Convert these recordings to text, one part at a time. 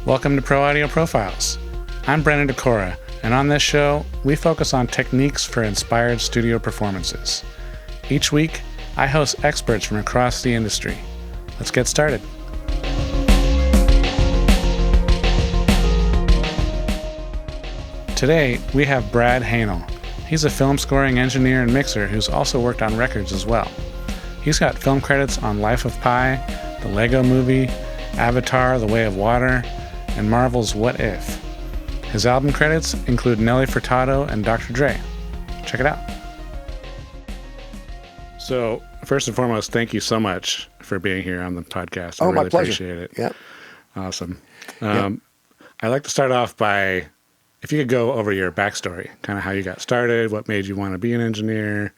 Welcome to Pro Audio Profiles. I'm Brennan Decora, and on this show, we focus on techniques for inspired studio performances. Each week, I host experts from across the industry. Let's get started. Today, we have Brad Haehnel. He's a film scoring engineer and mixer who's also worked on records as well. He's got film credits on Life of Pi, the Lego Movie, Avatar, The Way of Water, and Marvel's What If. His album credits include Nelly, Furtado, and Dr. Dre. Check it out. So, first and foremost, thank you so much for being here on the podcast. I really my pleasure. Appreciate it. Yeah. Awesome. I'd like to start off by, if you could go over your backstory, kind of how you got started, what made you want to be an engineer,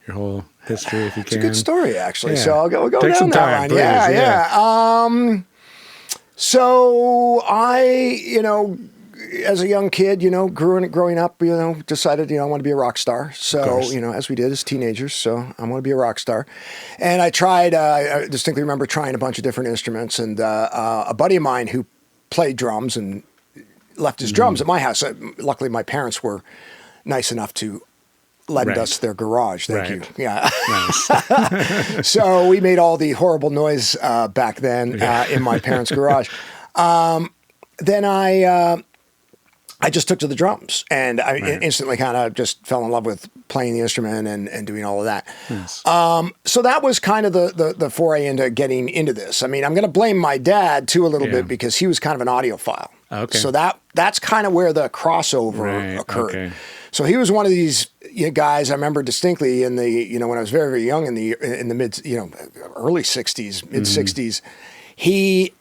your whole history, if you can. It's a good story, actually. Yeah. So we'll go Take down some that time, line. please. Yeah. So I, as a young kid, growing up, decided, I want to be a rock star. So, as we did as teenagers. So I want to be a rock star. And I tried, I distinctly remember trying a bunch of different instruments. And a buddy of mine who played drums and left his drums at my house. Luckily, my parents were nice enough to lend us their garage. Thank you. Yeah. Nice. So we made all the horrible noise back then in my parents' garage. Then I just took to the drums, and I instantly kind of just fell in love with playing the instrument and doing all of that. Yes. So that was kind of the foray into getting into this. I mean, I'm going to blame my dad too a little bit because he was kind of an audiophile. Okay. So that's kind of where the crossover occurred. Okay. So he was one of these guys I remember distinctly in the, when I was very, very young in the mid, early 60s, mid 60s. He,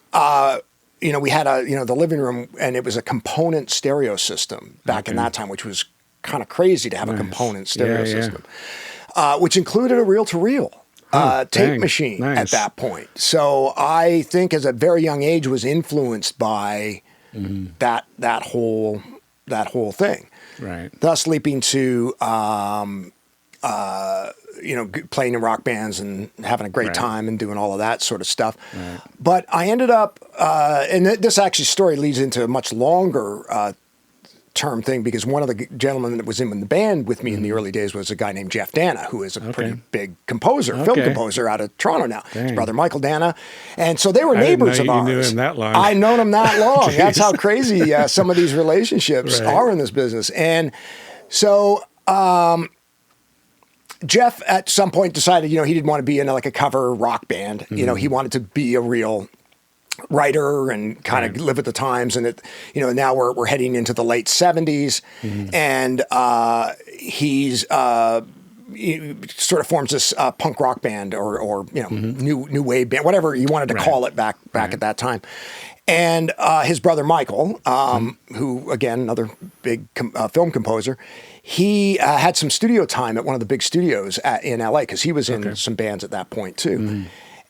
we had the living room, and it was a component stereo system back in that time, which was kind of crazy to have a component stereo system, which included a reel-to-reel tape machine at that point. So I think as a very young age was influenced by that whole thing. Right. Thus leaping to, playing in rock bands and having a great time and doing all of that sort of stuff. Right. But I ended up, and this actually story leads into a much longer term thing, because one of the gentlemen that was in the band with me in the early days was a guy named Jeff Dana, who is a pretty big composer, film composer out of Toronto now. Dang. His brother Michael Dana. And so they were neighbors of ours. You knew him that long. I've known him that long. That's how crazy some of these relationships are in this business. And so Jeff at some point decided, he didn't want to be in like a cover rock band. He wanted to be a real writer and kind of live at the times. And now we're heading into the late 70s, and he's he sort of forms this punk rock band or new wave band, whatever you wanted to call it back at that time. And his brother Michael, who again another big film composer, he had some studio time at one of the big studios in LA, because he was in some bands at that point too.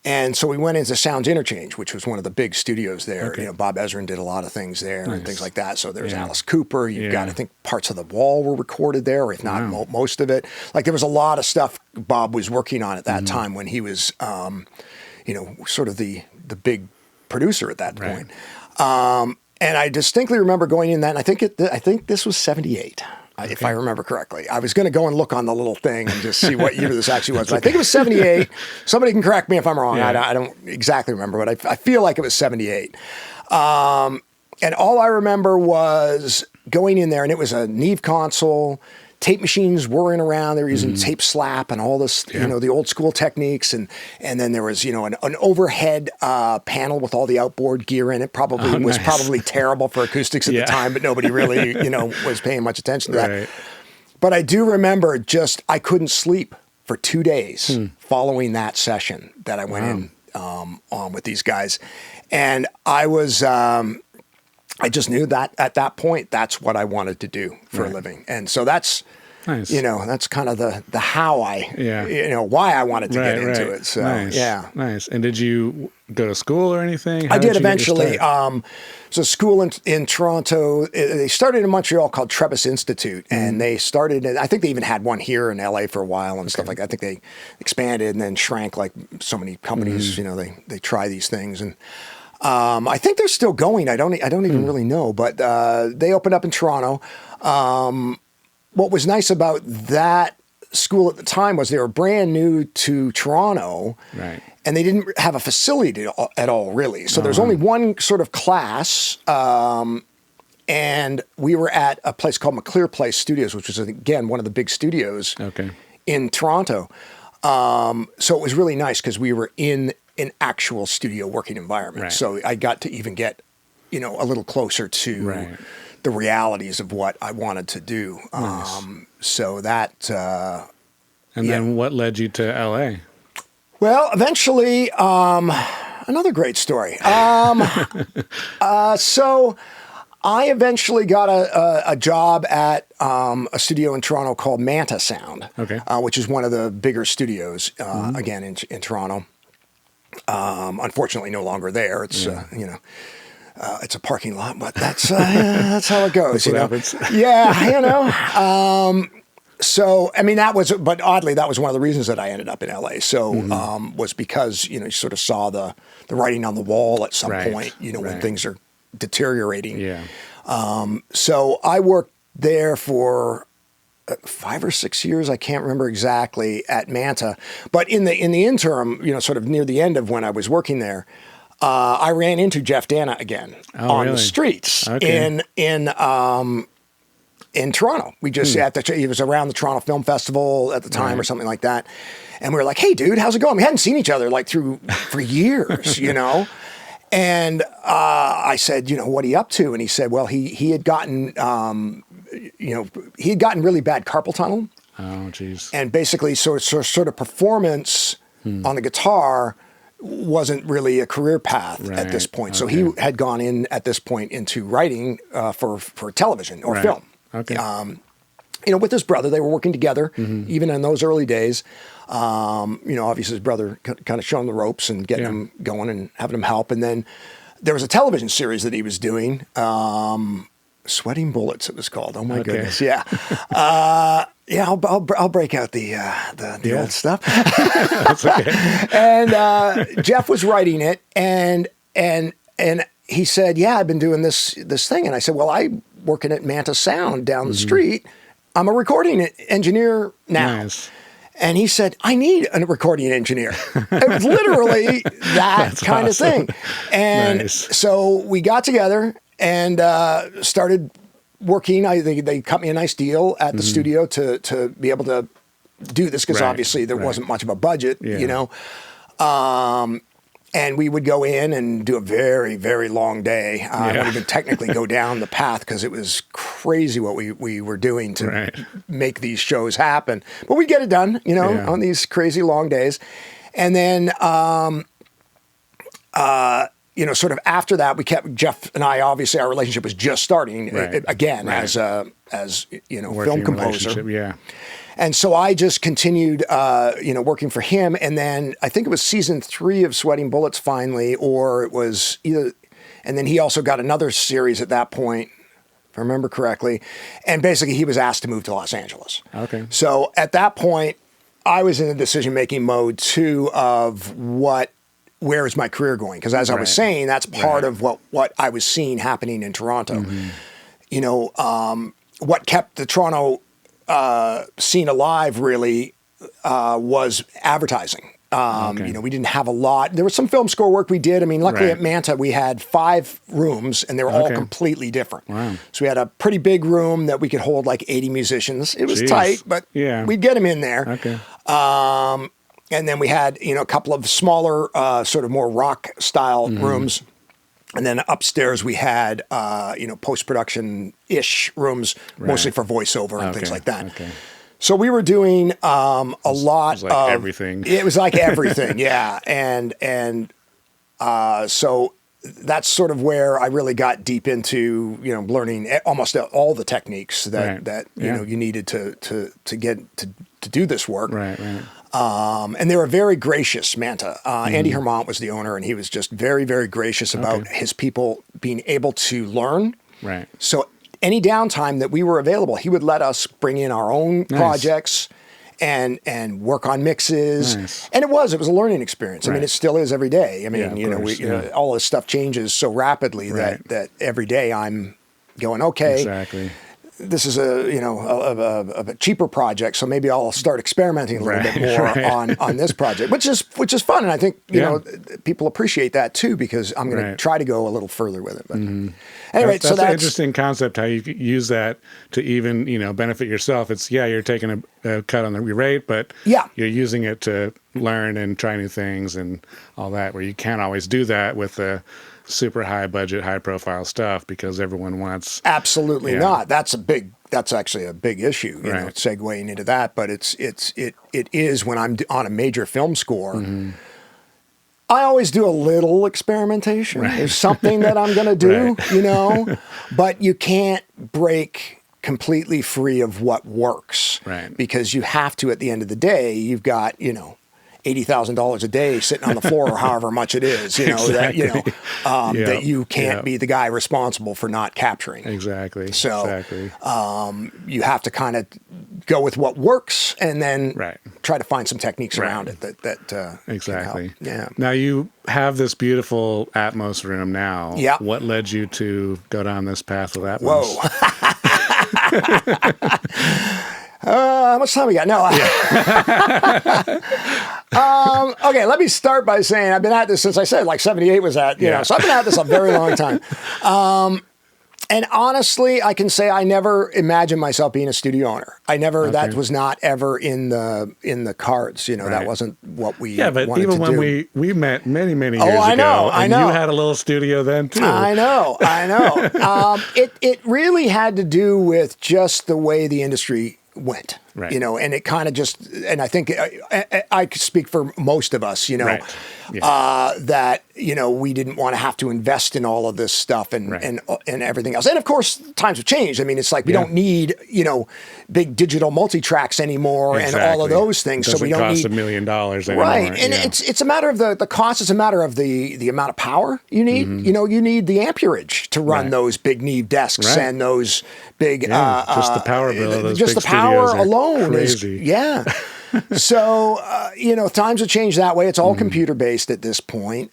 And so we went into Sounds Interchange, which was one of the big studios there. Okay. Bob Ezrin did a lot of things there and things like that. So there's Alice Cooper. You've got, I think, Parts of the Wall were recorded there, or if not most of it. Like there was a lot of stuff Bob was working on at that time when he was, sort of the big producer at that point. And I distinctly remember going in that, and I think this was 78. If I remember correctly. I was going to go and look on the little thing and just see what year this actually was. But I think it was 78. Somebody can correct me if I'm wrong. I don't exactly remember, but I feel like it was 78. And all I remember was going in there, and it was a Neve console. Tape machines whirring around. They were using tape slap and all this, the old school techniques. And then there was, an overhead panel with all the outboard gear in it. Was probably terrible for acoustics at the time, but nobody really, was paying much attention to that. But I do remember I couldn't sleep for 2 days following that session that I went in on with these guys. And I was, I just knew that at that point, that's what I wanted to do for a living. And so that's, that's kind of the how why I wanted to get into it. So, Nice. And did you go to school or anything? I did eventually. So school in Toronto, they started in Montreal called Trebas Institute, and they started, I think they even had one here in LA for a while and stuff like that. I think they expanded and then shrank like so many companies, they try these things. And I think they're still going. I don't even really know, but they opened up in Toronto. What was nice about that school at the time was they were brand new to Toronto, Right. and they didn't have a facility at all, really. So there's only one sort of class, and we were at a place called McClear Place Studios, which is, again, one of the big studios in Toronto. So it was really nice because we were in an actual studio working environment. Right. So I got to even get, a little closer to the realities of what I wanted to do. Nice. So that... and then what led you to LA? Well, eventually, another great story. So I eventually got a job at a studio in Toronto called Manta Sound, which is one of the bigger studios, again, in Toronto. Unfortunately, no longer there. It's, it's a parking lot, but that's how it goes. That's what happens. Yeah, So, I mean, but oddly, that was one of the reasons that I ended up in LA. So, was because, you sort of saw the writing on the wall at some point, when things are deteriorating. Yeah. So I worked there for 5 or 6 years. I can't remember exactly at Manta, but in the interim, sort of near the end of when I was working there, I ran into Jeff Dana again on the streets in Toronto. We just he was around the Toronto Film Festival at the time or something like that. And we were like, hey, dude, how's it going? We hadn't seen each other for years, And I said, what are you up to? And he said, well, he had gotten, he had gotten really bad carpal tunnel. Oh, geez. And basically sort of performance on the guitar wasn't really a career path at this point. So he had gone in at this point into writing for television or film. Okay. With his brother, they were working together, even in those early days. Obviously his brother kind of showing the ropes and getting him going and having him help. And then there was a television series that he was doing, Sweating Bullets, it was called. Oh my goodness. Yeah. I'll break out the old stuff. That's okay. And Jeff was writing it, and he said, yeah, I've been doing this thing. And I said, well, I'm working at Manta Sound down the street. I'm a recording engineer now. Nice. And he said, I need a recording engineer. It was literally that kind of thing. And so we got together and started working. They cut me a nice deal at the studio to be able to do this because obviously there wasn't much of a budget, and we would go in and do a very, very long day. I wouldn't even technically go down the path because it was crazy what we were doing to make these shows happen. But we'd get it done, on these crazy long days. And then, sort of after that, we kept Jeff and I. Obviously, our relationship was just starting again as film composer. Yeah. And so I just continued, working for him. And then I think it was season 3 of Sweating Bullets finally, or it was either, and then he also got another series at that point, if I remember correctly. And basically he was asked to move to Los Angeles. Okay. So at that point, I was in a decision-making mode too of where is my career going? Because as I was saying, that's part of what I was seeing happening in Toronto. What kept the Toronto scene alive really was advertising. We didn't have a lot. There was some film score work we did. I mean, luckily at Manta, we had 5 rooms and they were all completely different. Wow. So we had a pretty big room that we could hold like 80 musicians. It was tight, but we'd get them in there. Okay. And then we had, a couple of smaller, sort of more rock style rooms. And then upstairs we had, post-production-ish rooms, mostly for voiceover and things like that. Okay. So we were doing a lot of everything. It was like everything, yeah. And so that's sort of where I really got deep into, learning almost all the techniques that you needed to get to do this work. Right. And they were very gracious, Manta. Andy Hermont was the owner, and he was just very, very gracious about his people being able to learn. Right. So any downtime that we were available, he would let us bring in our own projects and work on mixes. Nice. And it was a learning experience. I mean, Right. it still is every day. I mean, Yeah, of course, all this stuff changes so rapidly Right. that every day I'm going, okay, Exactly. this is a cheaper project, so maybe I'll start experimenting a little Right, bit more right. on this project, which is fun, and I think people appreciate that too, because I'm going to Right. try to go a little further with it. But anyway, That's so an that's interesting concept, how you could use that to even, benefit yourself. It's, you're taking a cut on the rate, but Yeah. you're using it to learn and try new things and all that, where you can't always do that with the super high budget, high profile stuff because everyone wants. absolutely Yeah. not. That's actually a big issue, Right. segueing into that. But it is when I'm on a major film score. Mm-hmm. I always do a little experimentation. Right. There's something that I'm going to do, Right. but you can't break completely free of what works. Right. Because you have to, at the end of the day, you've got, $80,000 a day sitting on the floor or however much it is, Exactly. that you can't Yep. be the guy responsible for not capturing. Exactly. So Exactly. you have to kind of go with what works and then Right. try to find some techniques Right. around it that can help. Exactly. Yeah. Now you have this beautiful Atmos room now. Yeah. What led you to go down this path with Atmos? Whoa. How much time we got? No. Okay, let me start by saying I've been at this since I said like 78 was that, so I've been at this a very long time. And honestly, I can say I never imagined myself being a studio owner. That was not ever in the cards. That Right. wasn't what we But wanted even to when do. we met many years ago, I know. you had a little studio then too. I know. It really had to do with just the way the industry went, Right. and it kind of and I think I could speak for most of us, Right. Yeah. that, we didn't want to have to invest in all of this stuff and Right. and everything else. And of course, times have changed. I mean, it's like we don't need, big digital multi-tracks anymore and all of those things. It So we don't cost need $1 million anymore. right, and yeah. it's a matter of the cost. It's a matter of the amount of power you need. You need the amperage to run Right. those big Neve desks Right. and those big. Just the power bill of those just big the power studios are alone crazy. So times have changed that way. It's all computer based at this point,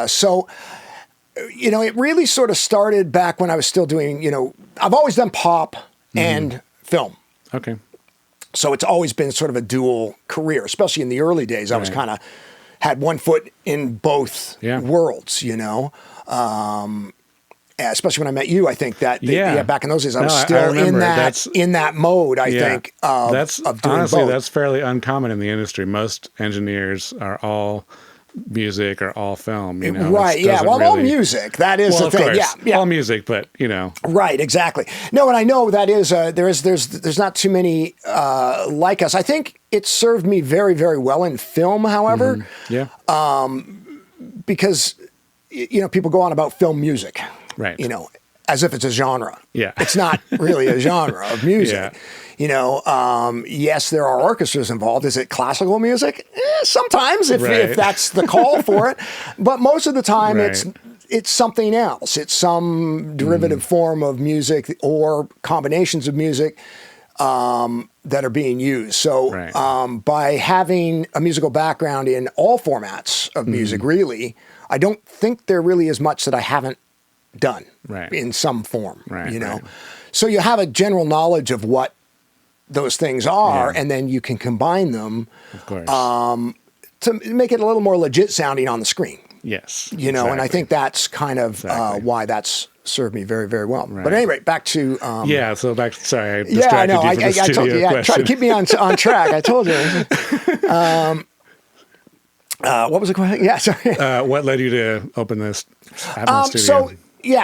so. It really sort of started back when I was still doing, I've always done pop and film. Okay. So it's always been sort of a dual career, especially in the early days. I was Right. kind of had one foot in both Yeah. worlds, especially when I met you. I think that back in those days, I was No, I still remember. in that mode. I think of doing honestly both. that's fairly uncommon in the industry. Most engineers are all music or all film. Right? Yeah. Well, all music. That is the of thing. course, Yeah. all music, but Right, exactly. No, and I know that is there's not too many like us. I think it served me very, very well in film, however, yeah, because people go on about film music, right. As if it's a genre. Yeah. It's not really a genre of music. Yeah. Yes, there are orchestras involved. Is it classical music? Sometimes, if Right. that's the call for it. But most of the time, Right. it's something else. It's some derivative form of music or combinations of music that are being used. So Right. by having a musical background in all formats of music, really, I don't think there really is much that I haven't done Right. in some form, Right, right. So you have a general knowledge of what those things are, Yeah. and then you can combine them Of course. to make it a little more legit sounding on the screen, yes. and I exactly. think that's kind of Exactly. why that's served me very, very well. Right. But anyway, back to Yeah. So back. Sorry, I I distracted know. you from the I studio told you. Yeah, try question. to keep me on track. I told you. What was the question? Yeah, sorry. What led you to open this Atmos studio?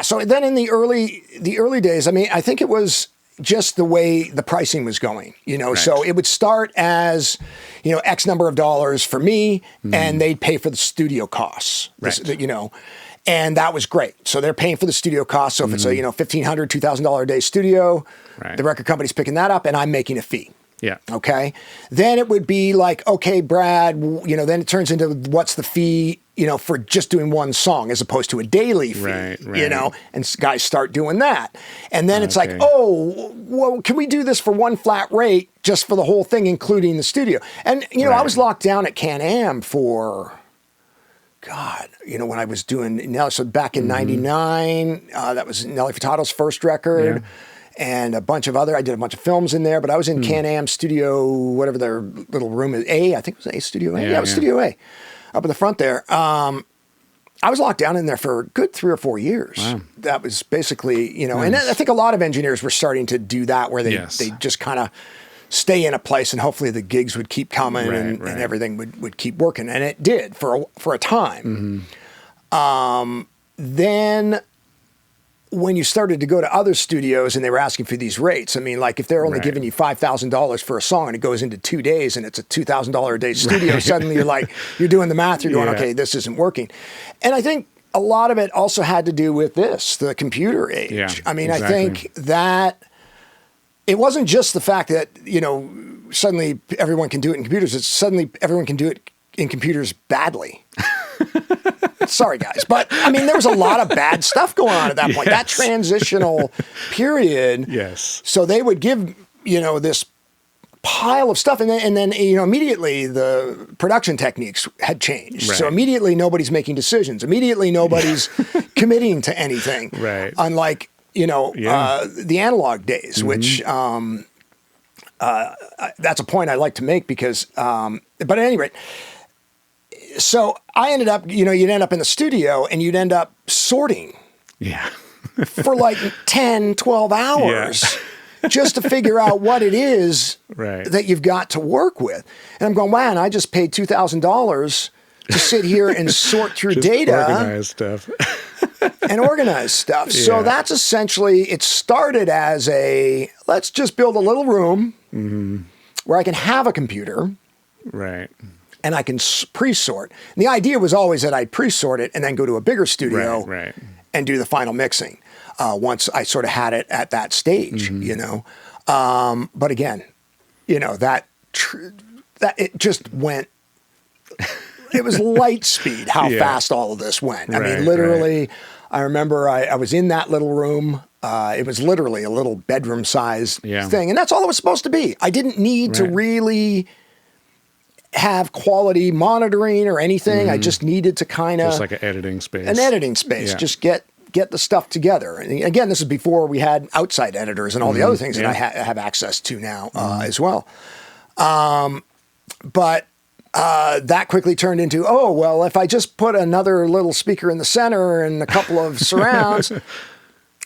So then in the early days, I mean, I think it was just the way the pricing was going, so it would start as, X number of dollars for me, and they'd pay for the studio costs, Right. and that was great. So they're paying for the studio costs. So if it's a, $1,500, $2,000 a day studio, Right. the record company's picking that up and I'm making a fee. Yeah. Okay. Then it would be like, okay, Brad, then it turns into what's the fee, for just doing one song as opposed to a daily fee, Right. and guys start doing that. And then it's like, Okay. oh, well, can we do this for one flat rate just for the whole thing, including the studio? And, I was locked down at Can-Am for, God, when I was doing Nelly. So back in 99, that was Nelly Furtado's first record. Yeah. And a bunch of I did a bunch of films in there, but I was in Can-Am Studio, whatever their little room is, I think it was Studio A. Yeah, it was Studio A, up in the front there. I was locked down in there for a good 3 or 4 years. Wow. That was basically, and I think a lot of engineers were starting to do that, where they just kind of stay in a place and hopefully the gigs would keep coming and everything would keep working. And it did for a time. Then when you started to go to other studios and they were asking for these rates, I mean, like if they're only giving you $5,000 for a song and it goes into 2 days and it's a $2,000 a day studio, suddenly you're doing the math, you're going, okay, this isn't working. And I think a lot of it also had to do with the computer age. Yeah, I mean, I think that it wasn't just the fact that, suddenly everyone can do it in computers. It's suddenly everyone can do it in computers badly. Sorry, guys. But, I mean, there was a lot of bad stuff going on at that point. That transitional period. Yes. So they would give, this pile of stuff. And then immediately the production techniques had changed. Right. So immediately nobody's making decisions. Immediately nobody's committing to anything. Right. Unlike, the analog days, which that's a point I like to make because, but at any rate, so I ended up, you'd end up in the studio and you'd end up sorting for like 10, 12 hours just to figure out what it is that you've got to work with. And I'm going, wow, and I just paid $2,000 to sit here and sort through data. Organize stuff. And organize stuff. Yeah. So that's essentially, it started as let's just build a little room where I can have a computer. Right. And I can pre-sort. And the idea was always that I'd pre-sort it and then go to a bigger studio and do the final mixing once I sort of had it at that stage, But again, that it just went, it was light speed how fast all of this went. I mean, literally, I remember I was in that little room. It was literally a little bedroom-sized thing. And that's all it was supposed to be. I didn't need to really have quality monitoring or anything. I just needed to kind of... Just like an editing space. Just get the stuff together. And again, this is before we had outside editors and all the other things that I have access to now as well. But that quickly turned into, if I just put another little speaker in the center and a couple of surrounds...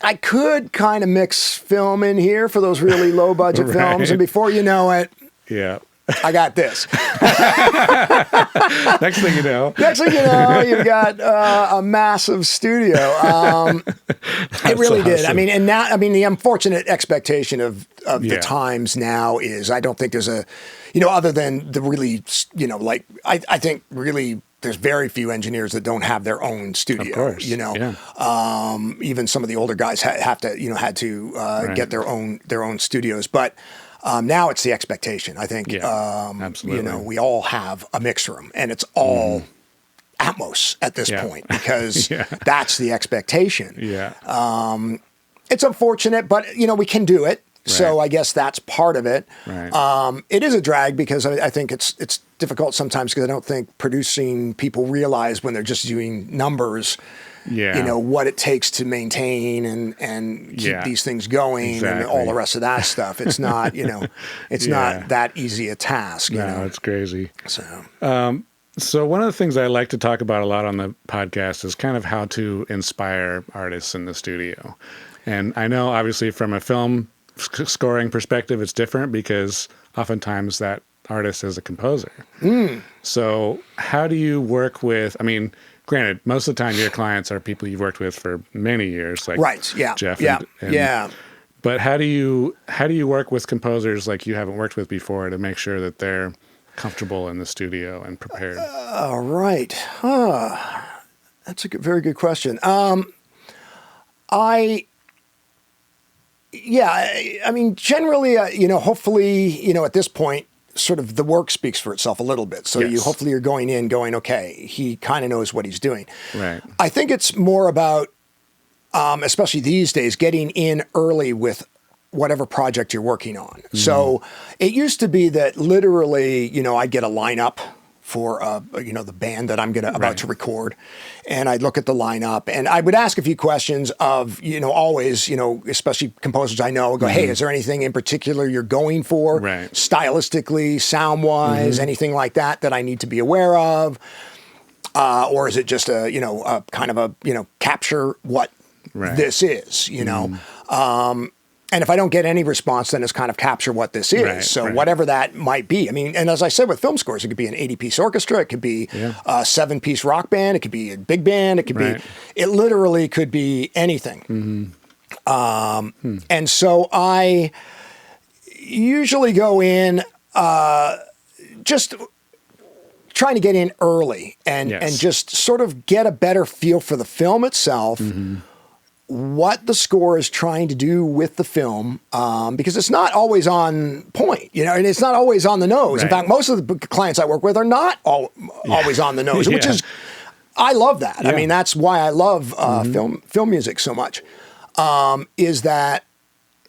I could kind of mix film in here for those really low budget films. And before you know it... I got this. Next thing you know, you've got a massive studio. It really did. I mean, and now, the unfortunate expectation of the times now is I don't think there's other than the really, I think really there's very few engineers that don't have their own studio. Of course. Even some of the older guys had to get their own studios, but. Now it's the expectation. I think, absolutely. We all have a mix room and it's all Atmos at this point because that's the expectation. It's unfortunate, but we can do it. So I guess that's part of it. It is a drag because I think it's difficult sometimes because I don't think producing people realize when they're just doing numbers, what it takes to maintain and keep these things going and all the rest of that stuff. It's not, it's not that easy a task. No, it's crazy. So. So one of the things I like to talk about a lot on the podcast is kind of how to inspire artists in the studio. And I know obviously from a film scoring perspective, it's different because oftentimes that artist is a composer. So how do you work with, granted, most of the time your clients are people you've worked with for many years, like Jeff. But how do you work with composers like you haven't worked with before to make sure that they're comfortable in the studio and prepared? All right. That's a very good question. Yeah, I mean, generally, hopefully, at this point, sort of the work speaks for itself a little bit. So Yes. hopefully you're going in going, okay, he kind of knows what he's doing. Right. I think it's more about, especially these days, getting in early with whatever project you're working on. So it used to be that literally, I'd get a lineup for, the band that I'm about to record. And I'd look at the lineup and I would ask a few questions of, always, especially composers I know, go, hey, is there anything in particular you're going for? Right. Stylistically, sound-wise, anything like that I need to be aware of? Or is it just a kind of a, capture what this is, and if I don't get any response, then it's kind of capture what this is. Right, whatever that might be. I mean, and as I said with film scores, it could be an 80-piece orchestra. It could be a 7-piece rock band. It could be a big band. It could be, it literally could be anything. And so I usually go in just trying to get in early and just sort of get a better feel for the film itself. What the score is trying to do with the film, because it's not always on point, and it's not always on the nose. In fact, most of the clients I work with are not always on the nose, which is, I love that. I mean, that's why I love film music so much, is that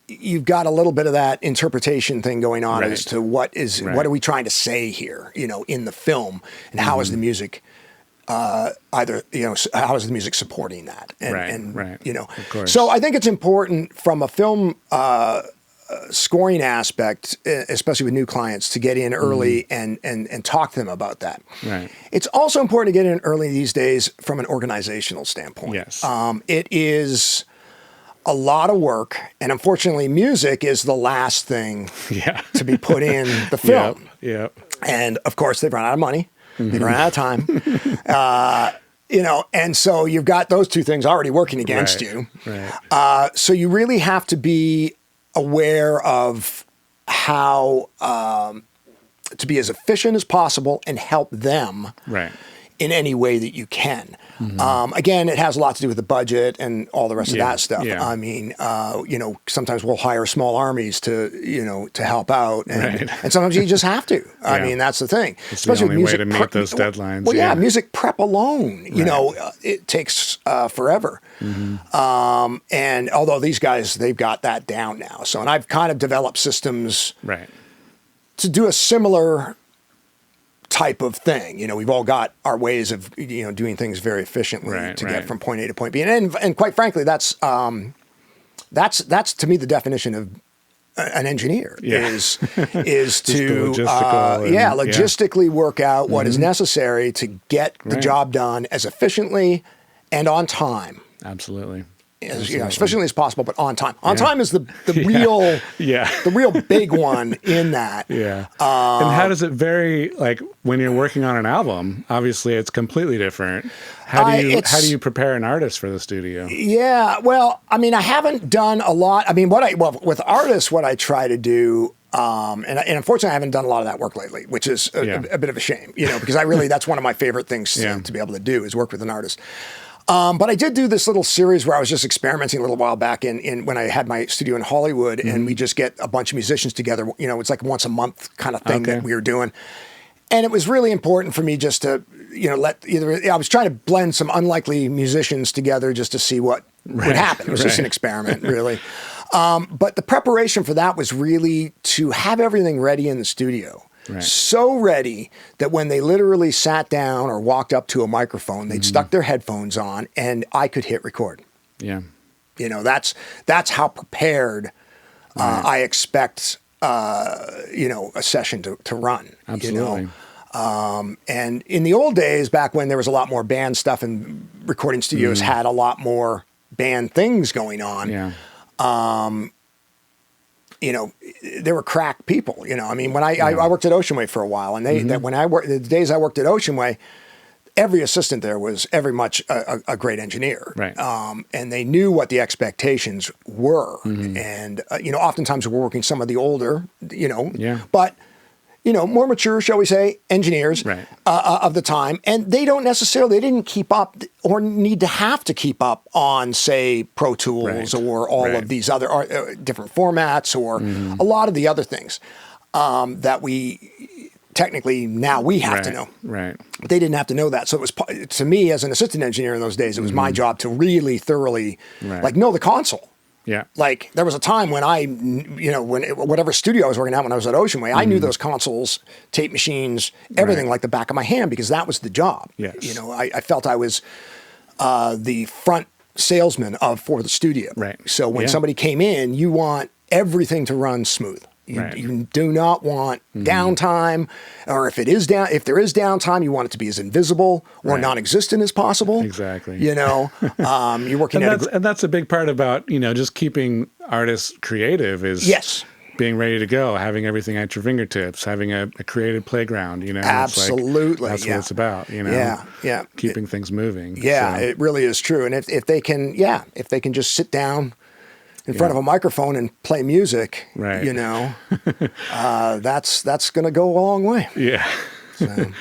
you've got a little bit of that interpretation thing going on as to what are we trying to say here, in the film, and how is the music either, how is the music supporting that? And Of course. So I think it's important from a film scoring aspect, especially with new clients, to get in early and talk to them about that. Right. It's also important to get in early these days from an organizational standpoint. Yes. It is a lot of work, and unfortunately, music is the last thing to be put in the film. And of course, they've run out of money. They've run out of time, and so you've got those two things already working against you. So you really have to be aware of how to be as efficient as possible and help them in any way that you can. Again, it has a lot to do with the budget and all the rest of that stuff. I mean, sometimes we'll hire small armies to help out, and sometimes you just have to. I mean, that's the thing. It's especially the only way to meet those deadlines. Well, music prep alone, it takes forever. And although these guys, they've got that down now. So, and I've kind of developed systems to do a similar type of thing. We've all got our ways of, doing things very efficiently to get from point A to point B. And quite frankly, that's to me the definition of an engineer is to logistically work out what is necessary to get the job done as efficiently and on time. Absolutely. As efficiently as possible, but on time. On time is the real big one in that. And how does it vary? Like when you're working on an album, obviously it's completely different. How do you prepare an artist for the studio? Yeah, well, I mean, I haven't done a lot. I mean, with artists, what I try to do. And unfortunately, I haven't done a lot of that work lately, which is a bit of a shame, because that's one of my favorite things to be able to do is work with an artist. But I did do this little series where I was just experimenting a little while back in when I had my studio in Hollywood, and we just get a bunch of musicians together. It's like once a month kind of thing that we were doing. And it was really important for me just to, I was trying to blend some unlikely musicians together just to see what would happen. It was just an experiment, really. But the preparation for that was really to have everything ready in the studio. So ready that when they literally sat down or walked up to a microphone, they'd stuck their headphones on and I could hit record. That's how prepared I expect, a session to run. Absolutely. And in the old days, back when there was a lot more band stuff and recording studios had a lot more band things going on, there were crack people, I mean, when I worked at Ocean Way for a while, and the days I worked at Ocean Way, every assistant there was very much a great engineer. And they knew what the expectations were. And, oftentimes we're working some of the older, but more mature, shall we say, engineers Right. Of the time. And they didn't keep up or need to have to keep up on, say, Pro Tools Right. or all Right. of these other different formats or a lot of the other things that we technically now we have to know. Right. But they didn't have to know that. So it was, to me, as an assistant engineer in those days, it was my job to really thoroughly know the console. Yeah. Like there was a time when whatever studio I was working at when I was at Oceanway, I knew those consoles, tape machines, everything like the back of my hand because that was the job. Yes. I felt I was the front salesman for the studio. Right. So when somebody came in, you want everything to run smooth. You do not want downtime, or if there is downtime, you want it to be as invisible or non-existent as possible. Exactly. You're working and that's a big part about just keeping artists creative is being ready to go, having everything at your fingertips, having a creative playground. Absolutely, that's what it's about. Keeping things moving. Yeah, it really is true. And if they can just sit down in front of a microphone and play music, right. That's going to go a long way. Yeah. So.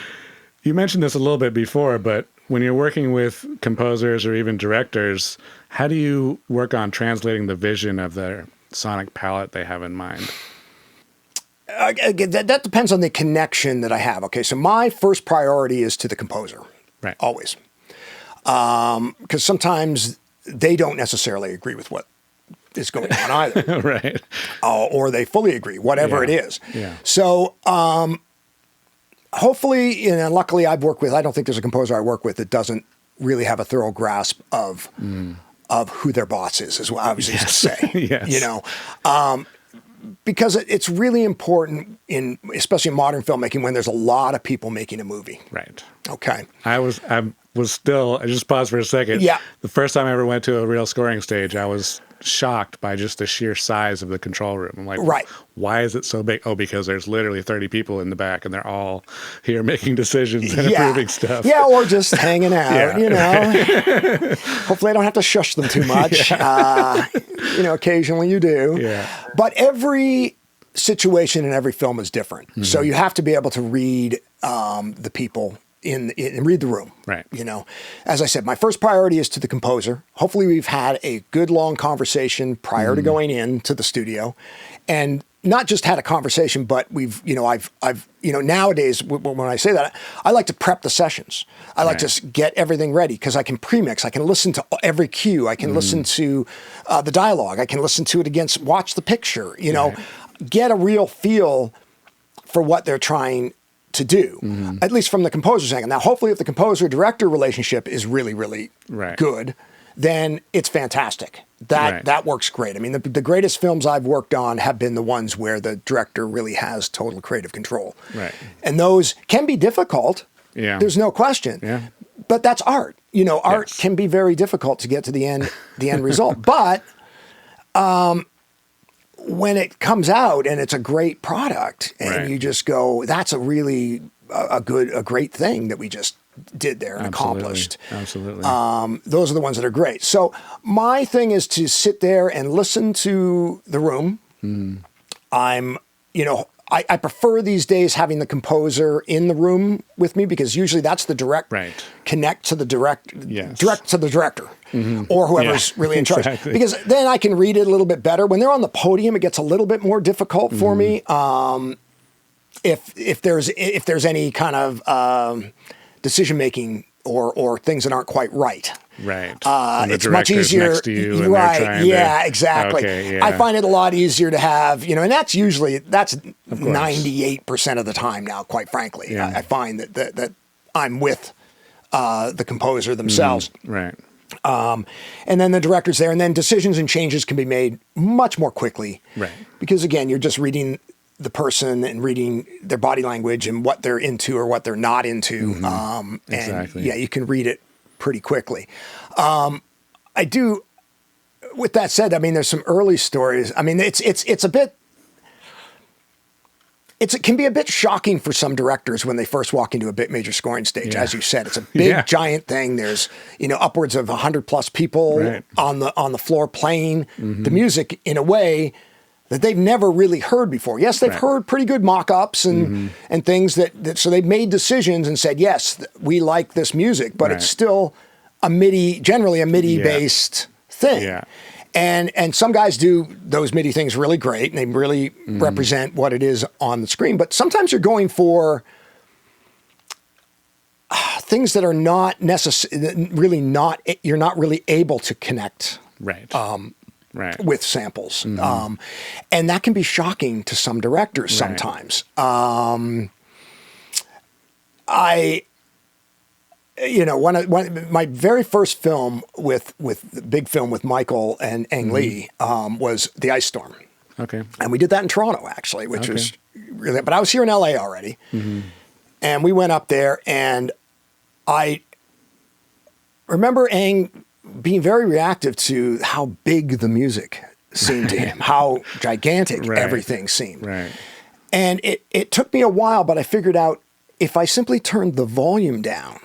You mentioned this a little bit before, but when you're working with composers or even directors, how do you work on translating the vision of their sonic palette they have in mind? That depends on the connection that I have. Okay, so my first priority is to the composer, right? Always, because sometimes they don't necessarily agree with what is going on either. Right. Or they fully agree, whatever it is. Yeah. So hopefully, luckily I don't think there's a composer I work with that doesn't really have a thorough grasp of who their boss is what I was going to say. Yes. Because it's really important especially in modern filmmaking when there's a lot of people making a movie. Right. Okay. I just paused for a second. Yeah. The first time I ever went to a real scoring stage, I was shocked by just the sheer size of the control room. I'm like, right. Why is it so big? Oh, because there's literally 30 people in the back and they're all here making decisions and approving stuff. Yeah, or just hanging out, Right. Hopefully I don't have to shush them too much. Occasionally you do. Yeah. But every situation in every film is different. Mm-hmm. So you have to be able to read the people and read the room. Right. As I said, my first priority is to the composer. Hopefully we've had a good long conversation prior to going into the studio, and not just had a conversation, but I've nowadays when I say that, I like to prep the sessions. I like to get everything ready because I can premix. I can listen to every cue. I can listen to the dialogue. I can listen to it watch the picture, get a real feel for what they're trying to do, at least from the composer's angle. Now, hopefully if the composer-director relationship is really, really good, then it's fantastic. That works great. I mean, the greatest films I've worked on have been the ones where the director really has total creative control. Right. And those can be difficult. Yeah. There's no question. Yeah. But that's art. Art can be very difficult to get to the end result. But when it comes out and it's a great product and you just go, that's a really a great thing that we just did there and accomplished. Absolutely. Those are the ones that are great. So my thing is to sit there and listen to the room. I prefer these days having the composer in the room with me because usually that's the direct connect to the direct to the director or whoever's really in charge. Exactly. Because then I can read it a little bit better. When they're on the podium, it gets a little bit more difficult for me. If there's any kind of decision making or things that aren't quite right. Right. It's much easier. Next to you and right. Yeah, exactly. Okay, yeah. I find it a lot easier to have, and that's 98% of the time now, quite frankly. Yeah. I find that I'm with the composer themselves. Right. And then the director's there, and then decisions and changes can be made much more quickly. Right. Because again, you're just reading the person and reading their body language and what they're into or what they're not into. Exactly. And you can read it pretty quickly. I do, with that said, I mean, there's some early stories. I mean, it can be a bit shocking for some directors when they first walk into a bit major scoring stage. As you said, it's a big, giant thing. There's, upwards of 100 plus people on the floor playing the music in a way that they've never really heard before. Yes, they've heard pretty good mock-ups and things that so they've made decisions and said, yes, we like this music, but it's still generally a MIDI-based thing. Yeah. And some guys do those MIDI things really great, and they really represent what it is on the screen. But sometimes you're going for things that are not you're not really able to connect with samples. And that can be shocking to some directors sometimes. My very first film big film with Michael and Ang Lee was The Ice Storm. Okay. And we did that in Toronto, actually, which was really, but I was here in LA already. And we went up there, and I remember Ang being very reactive to how big the music seemed to him, how gigantic everything seemed. Right. And it took me a while, but I figured out if I simply turned the volume down.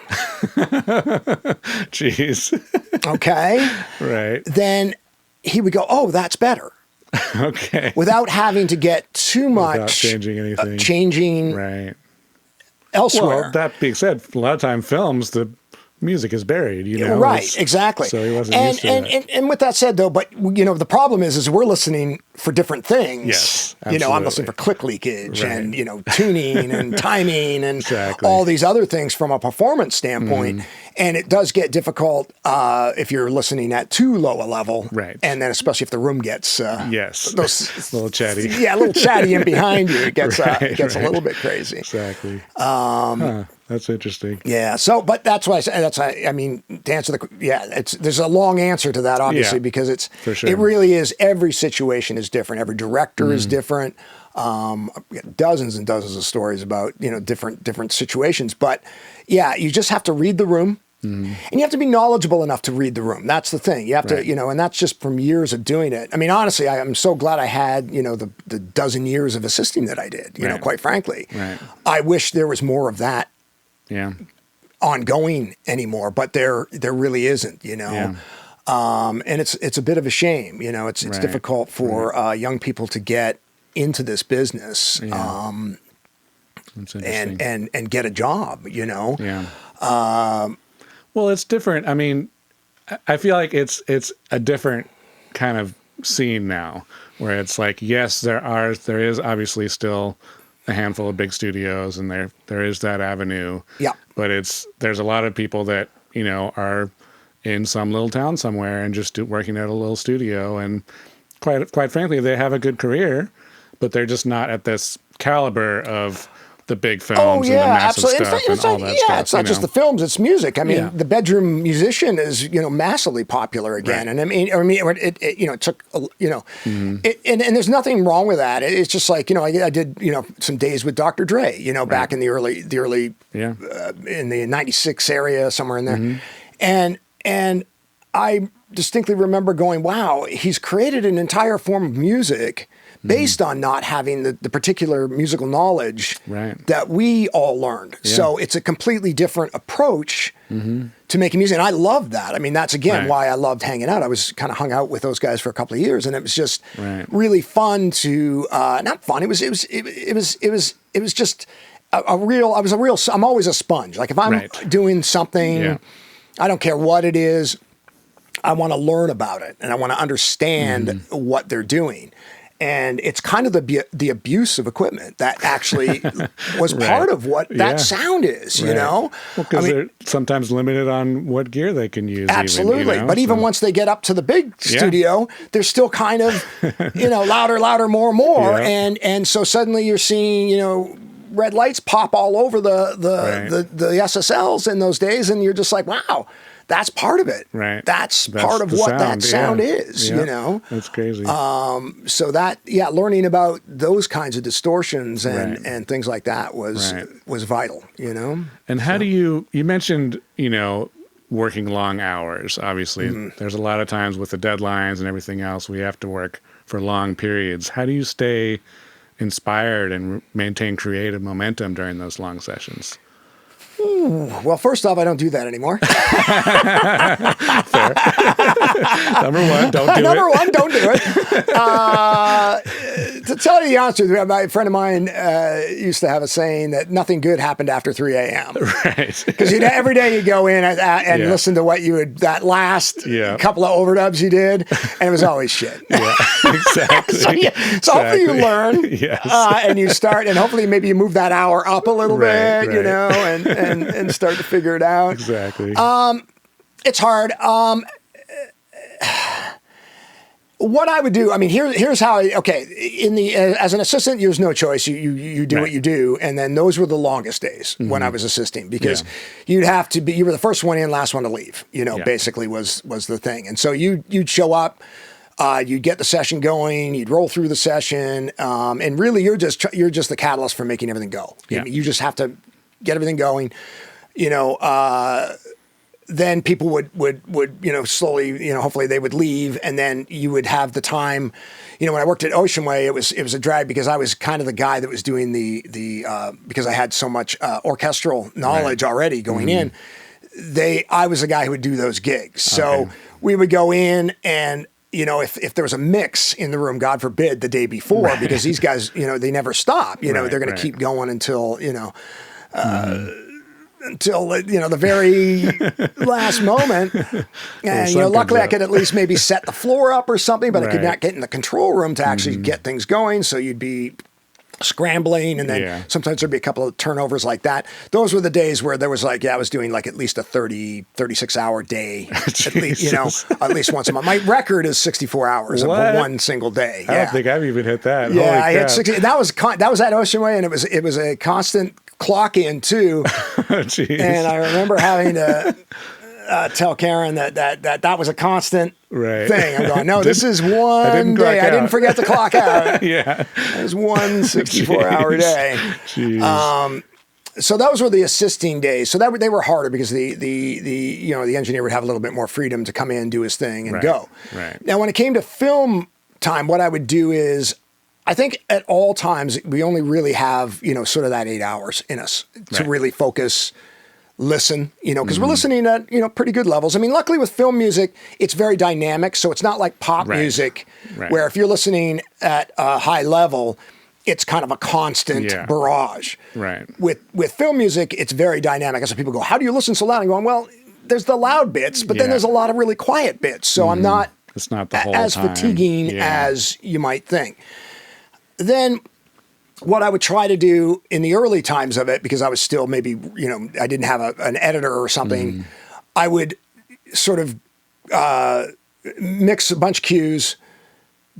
Jeez. Okay. Right. Then he would go, oh, that's better. Okay. Without having to get too much. Without changing anything. Changing elsewhere. Well, that being said, a lot of time films, the music is buried, Right, exactly. So he wasn't used to that. And with that said, though, but, the problem is we're listening for different things. Yes, absolutely. I'm listening for click leakage and, tuning and timing and exactly. all these other things from a performance standpoint. And it does get difficult if you're listening at too low a level. Right. And then especially if the room gets... yes, a little chatty. Yeah, a little chatty in behind you. It gets, a little bit crazy. Exactly. That's interesting. Yeah. So, but that's why I mean, to answer there's a long answer to that, obviously, because it really is, every situation is different. Every director is different. Dozens and dozens of stories about, different situations. But yeah, you just have to read the room. And you have to be knowledgeable enough to read the room. That's the thing. You have to, and that's just from years of doing it. I mean, honestly, I'm so glad I had, the dozen years of assisting that I did, quite frankly. Right. I wish there was more of that ongoing anymore, but there really isn't, and it's a bit of a shame, it's difficult for young people to get into this business and get a job, well, it's different. I mean, I feel like it's a different kind of scene now, where it's like, yes, there is obviously still a handful of big studios, and there is that avenue. Yeah. But there's a lot of people that, are in some little town somewhere and just working at a little studio, and quite frankly, they have a good career, but they're just not at this caliber of the big films and the massive stuff and all that stuff. Yeah, it's not just the films; it's music. I mean, the bedroom musician is massively popular again, and I mean, it took and there's nothing wrong with that. It's just like I did some days with Dr. Dre, back in the early in the '96 area, somewhere in there, and I distinctly remember going, wow, he's created an entire form of music based on not having the particular musical knowledge that we all learned. Yeah. So it's a completely different approach to making music. And I love that. I mean, that's again why I loved hanging out. I was kind of hung out with those guys for a couple of years, and it was just really fun to not fun. It was just I'm always a sponge. Like if I'm doing something, I don't care what it is, I want to learn about it and I want to understand what they're doing. And it's kind of the abuse of equipment that actually was part of what that sound is, Well, because they're sometimes limited on what gear they can use. Absolutely. But even once they get up to the big studio, they're still kind of, louder, more. Yeah. And so suddenly you're seeing, red lights pop all over the SSLs in those days. And you're just like, wow. That's part of it. Right. That's part of what that sound is, That's crazy. So that, learning about those kinds of distortions and things like that was vital, And how do you mentioned, working long hours, obviously. There's a lot of times with the deadlines and everything else, we have to work for long periods. How do you stay inspired and maintain creative momentum during those long sessions? Well, first off, I don't do that anymore. Fair. Number one, don't do it. to tell you the answer, my friend of mine used to have a saying that nothing good happened after 3 a.m. Right. Because every day you go in and listen to what you would, that last couple of overdubs you did, and it was always shit. Yeah, exactly. So hopefully you learn, and you start, and hopefully maybe you move that hour up a little bit, you know, and start to figure it out. Exactly. It's hard. What I would do, I mean, here's how as an assistant, there's no choice. You do what you do. And then those were the longest days when I was assisting, because you were the first one in, last one to leave, basically was the thing. And so you'd show up, you'd get the session going, you'd roll through the session. And really you're just the catalyst for making everything go. Yeah. You just have to get everything going, then people would slowly, hopefully they would leave, and then you would have the time. When I worked at Ocean Way, it was a drag because I was kind of the guy that was doing because I had so much orchestral knowledge already going in. I was the guy who would do those gigs. So we would go in and, if there was a mix in the room, God forbid, the day before, because these guys, they never stop. They're going to keep going until, until the very last moment. And luckily I could at least maybe set the floor up or something, but I could not get in the control room to actually get things going. So you'd be scrambling, and then sometimes there'd be a couple of turnovers like that. Those were the days where there was I was doing at least a 36 hour day, at least once a month. My record is 64 hours of one single day. I don't think I've even hit that. Yeah, I hit 60. That was at Ocean Way, and it was a constant clock in too. And I remember having to tell Karen that was a constant thing. I'm going, no, this is one day. I didn't forget to clock out. It was one 64-hour day. Jeez. So those were the assisting days. So they were harder because the engineer would have a little bit more freedom to come in, do his thing, and go. Right. Now, when it came to film time, what I would do is, I think at all times we only really have, sort of that 8 hours in us to really focus, listen, because we're listening at, pretty good levels. I mean, luckily with film music, it's very dynamic. So it's not like pop music where if you're listening at a high level, it's kind of a constant barrage. Right. With film music, it's very dynamic. And so people go, how do you listen so loud? And going, well, there's the loud bits, but then there's a lot of really quiet bits. So I'm not, it's not the whole as time. fatiguing as you might think. Then what I would try to do in the early times of it, because I was still maybe, I didn't have an editor or something, I would sort of mix a bunch of cues,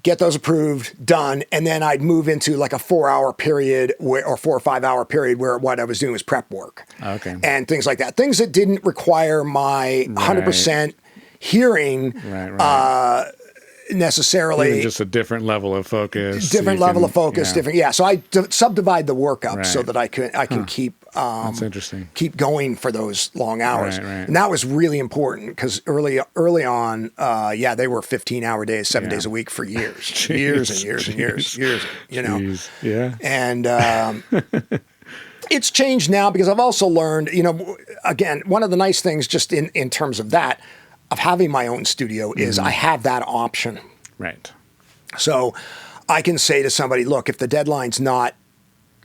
get those approved, done, and then I'd move into like a 4-hour period or 4 or 5 hour period where what I was doing was prep work. Okay. And things like that. Things that didn't require my 100% hearing necessarily. Even just a different level of focus. Different. So I subdivide the work up so that I can keep. That's interesting. Keep going for those long hours, Right. And that was really important because early on, they were 15-hour days, 7 days a week for years, years and years and years, Jeez. Yeah. And it's changed now because I've also learned, again, one of the nice things just in terms of that. Of having my own studio is I have that option. Right. So I can say to somebody, look, if the deadline's not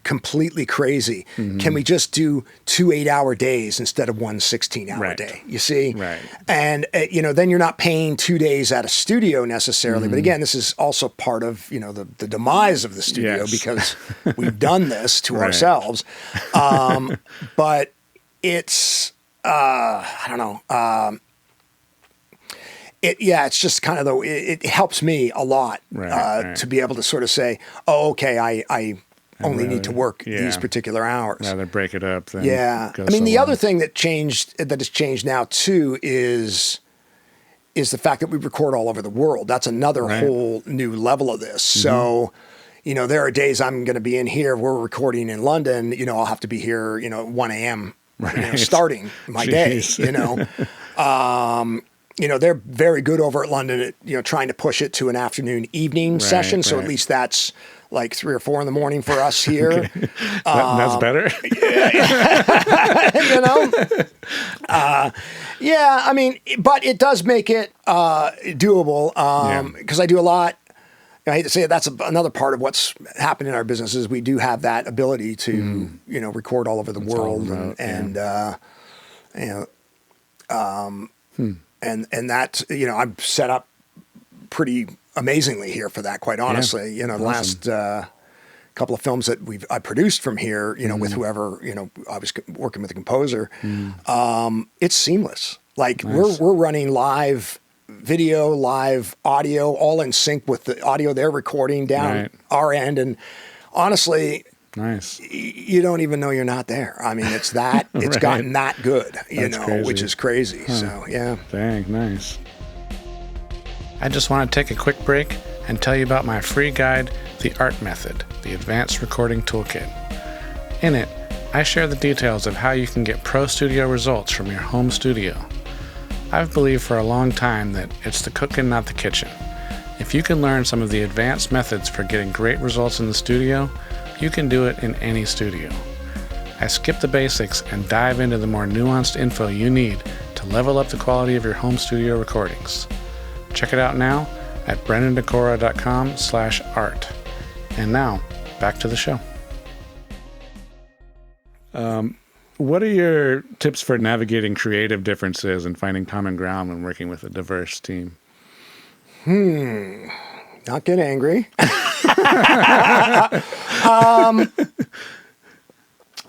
completely crazy, can we just do 2 8-hour days instead of one 16-hour day? You see? Right. And, then you're not paying 2 days at a studio necessarily. But again, this is also part of, the demise of the studio because we've done this to ourselves. But it's, I don't know. It's just kind of it helps me a lot to be able to sort of say, oh, okay, I only need to work these particular hours. Rather break it up. Than the other thing that has changed now too is the fact that we record all over the world. That's another whole new level of this. So, there are days I'm going to be in here. We're recording in London. I'll have to be here, 1 a.m. Starting my day. They're very good over at London at, trying to push it to an afternoon evening session. So at least that's like 3 or 4 in the morning for us here. Okay. That's better. But it does make it doable because I do a lot. I hate to say it, that's another part of what's happened in our business is we do have that ability to, record all over the world and that, I'm set up pretty amazingly here for that, quite honestly. The last couple of films that I produced from here, with whoever, I was working with the composer, it's seamless. Like we're running live video, live audio, all in sync with the audio they're recording down our end. And honestly, you don't even know you're not there. I mean, it's that, it's gotten that good, crazy. Which is crazy. Huh. So, yeah. Dang, nice. I just want to take a quick break and tell you about my free guide, The Art Method, the Advanced Recording Toolkit. In it, I share the details of how you can get pro studio results from your home studio. I've believed for a long time that it's the cooking, not the kitchen. If you can learn some of the advanced methods for getting great results in the studio, you can do it in any studio. I skip the basics and dive into the more nuanced info you need to level up the quality of your home studio recordings. Check it out now at brendandecora.com/art. And now, back to the show. What are your tips for navigating creative differences and finding common ground when working with a diverse team? Not get angry.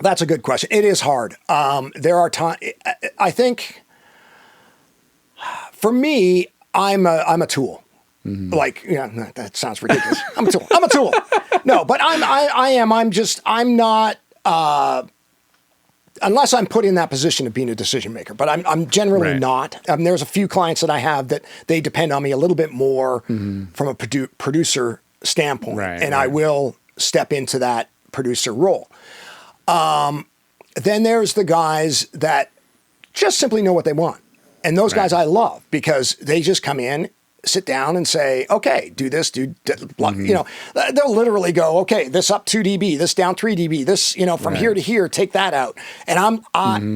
That's a good question. It is hard. There are times, I think, for me, I'm a tool. Mm-hmm. Like, that sounds ridiculous. I'm a tool. No, but I'm not, unless I'm put in that position of being a decision maker, but I'm generally not. There's a few clients that I have that they depend on me a little bit more from a producer standpoint, and I will step into that producer role. Then there's the guys that just simply know what they want. And those guys I love because they just come in, sit down and say, okay, do this, they'll literally go, okay, this up 2 dB, this down 3 dB, this, from here to here, take that out. And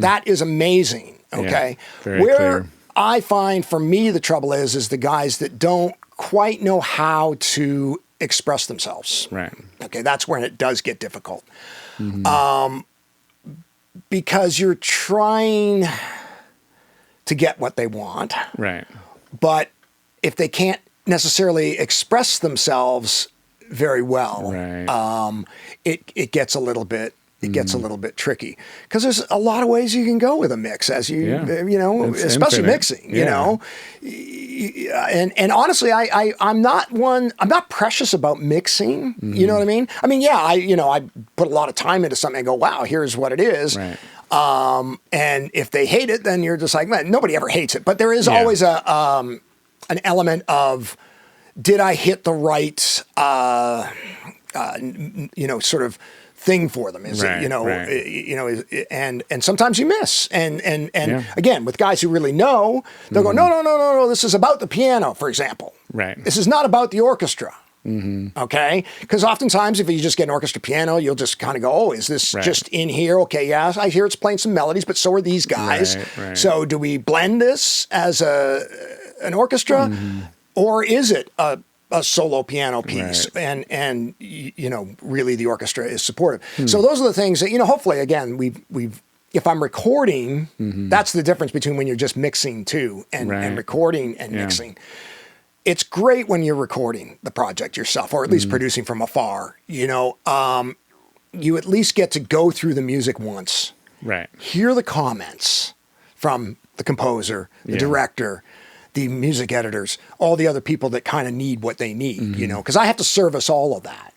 that is amazing. Okay. Yeah, very clear. I find for me, the trouble is the guys that don't quite know how to express themselves. Right. Okay. That's when it does get difficult. Mm-hmm. Because you're trying to get what they want. Right. But if they can't necessarily express themselves very well, it gets a little bit tricky because there's a lot of ways you can go with a mix as it's especially infinite. Mixing, and honestly, I'm not precious about mixing. Mm-hmm. You know what I mean? I mean, I put a lot of time into something and go, wow, here's what it is. Right. And if they hate it, then you're just like, man, nobody ever hates it, but there is always an element of, did I hit the right, sort of thing for them? Is it, and sometimes you miss. And again, with guys who really know, they'll go, no, this is about the piano, for example. Right. This is not about the orchestra. Mm-hmm. Okay. Because oftentimes if you just get an orchestra piano, you'll just kind of go, oh, is this just in here? Okay. Yeah. I hear it's playing some melodies, but so are these guys. Right. So do we blend this as an orchestra or is it a solo piano piece? Right. And really the orchestra is supportive. So those are the things that, hopefully again, we've, if I'm recording, that's the difference between when you're just mixing too and recording and mixing. It's great when you're recording the project yourself, or at least producing from afar. You at least get to go through the music once, hear the comments from the composer, the director, the music editors, all the other people that kind of need what they need, because I have to service all of that,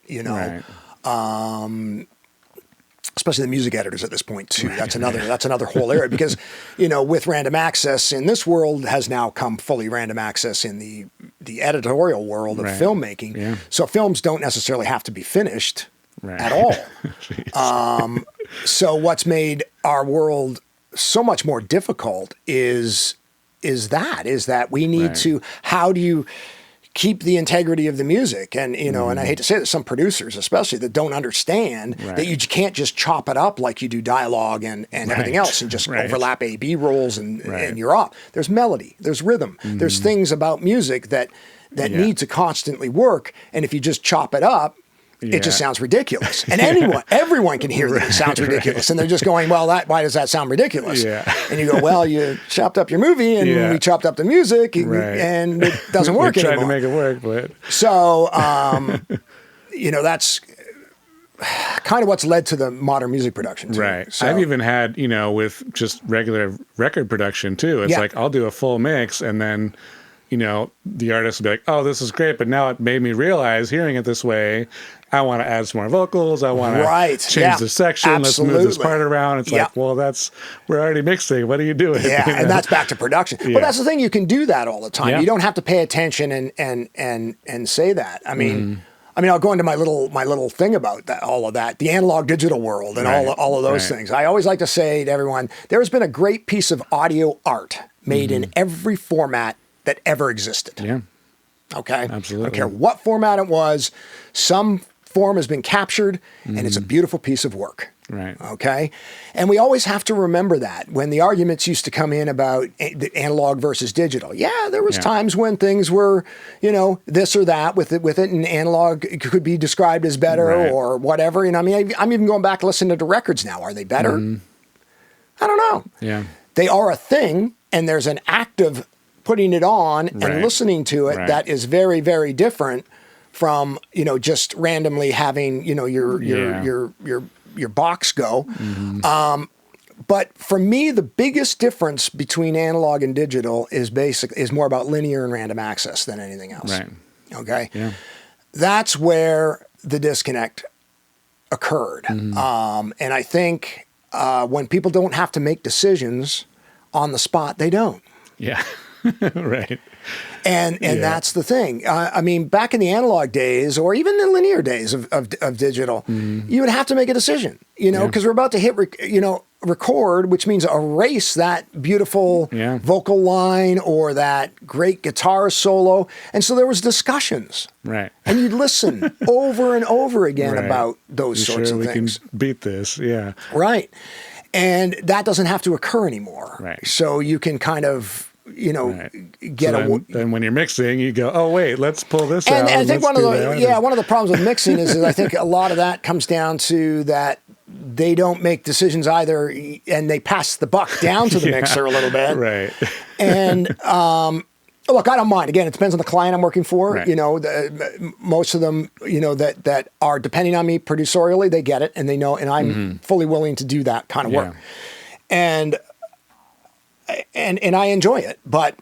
especially the music editors at this point too. That's another whole area because, with random access in this world has now come fully random access in the editorial world of filmmaking. Yeah. So films don't necessarily have to be finished at all. So what's made our world so much more difficult is that we need to, how do you keep the integrity of the music. And, you know, and I hate to say this, some producers, especially, that don't understand that you can't just chop it up like you do dialogue and everything else and just overlap A-B rolls and you're off. There's melody, there's rhythm, there's things about music that need to constantly work. And if you just chop it up, it just sounds ridiculous. And everyone can hear that it sounds ridiculous. And they're just going, well, why does that sound ridiculous? And you go, well, you chopped up your movie and we chopped up the music and it doesn't work anymore. Tried to make it work, but... So, you know, that's kind of what's led to the modern music production too. Right. So, I've even had, you know, with just regular record production too. It's like, I'll do a full mix and then... you know, the artist will be like, oh, this is great, but now it made me realize, hearing it this way, I want to add some more vocals. I want to change the section. Absolutely. Let's move this part around. It's like, well, we're already mixing. What are you doing? Yeah, you know? and that's back to production. But that's the thing, you can do that all the time. You don't have to pay attention and say that. I mean, I'll go into my little thing about that, all of that, the analog digital world and all of those things. I always like to say to everyone, there has been a great piece of audio art made in every format that ever existed. Yeah. Okay? Absolutely. I don't care what format it was, some form has been captured and it's a beautiful piece of work. Right. Okay? And we always have to remember that when the arguments used to come in about the analog versus digital. Yeah, there was times when things were, you know, this or that with it, and analog could be described as better or whatever. And I mean, I'm even going back listening to records now. Are they better? I don't know. Yeah. They are a thing, and there's an act of putting it on and listening to it that is very, very different from, you know, just randomly having, you know, your box go. But for me, the biggest difference between analog and digital is more about linear and random access than anything else. Right. Okay. Yeah. That's where the disconnect occurred. And I think when people don't have to make decisions on the spot, they don't. Yeah. Right. And that's the thing. I mean, back in the analog days, or even the linear days of digital, you would have to make a decision, you know, because we're about to hit, record, which means erase that beautiful vocal line or that great guitar solo. And so there was discussions. Right. And you'd listen over and over again about those sorts of things. We can beat this. Yeah. Right. And that doesn't have to occur anymore. Right. So you can kind of, you know, get then when you're mixing, you go, oh wait, let's pull this out. And I think one of the problems with mixing is that I think a lot of that comes down to that they don't make decisions either, and they pass the buck down to the mixer a little bit. Right. And look, I don't mind. Again, it depends on the client I'm working for. Right. You know, most of them, you know, that are depending on me producerially, they get it and they know, and I'm fully willing to do that kind of work. And I enjoy it, but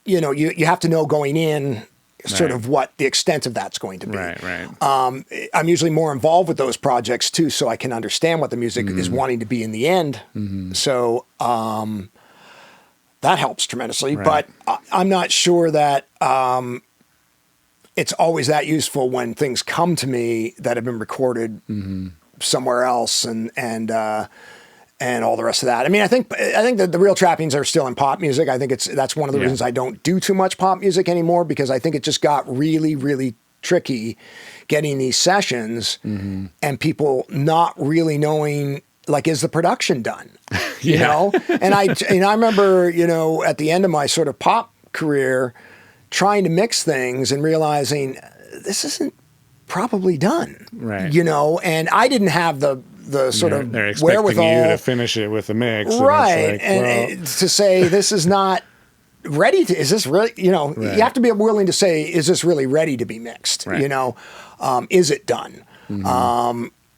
you know, you have to know going in sort of what the extent of that's going to be. Right. I'm usually more involved with those projects too, so I can understand what the music is wanting to be in the end. So that helps tremendously, but I'm not sure that it's always that useful when things come to me that have been recorded somewhere else and all the rest of that. I mean, I think that the real trappings are still in pop music. I think that's one of the reasons I don't do too much pop music anymore, because I think it just got really, really tricky getting these sessions and people not really knowing, like, is the production done? You know? And I remember, you know, at the end of my sort of pop career, trying to mix things and realizing this isn't probably done. Right. You know, and I didn't have the sort of they're expecting wherewithal you to finish it with a mix, right? And to say this is not ready to, is this really, you know, you have to be willing to say, is this really ready to be mixed? Right. You know, is it done?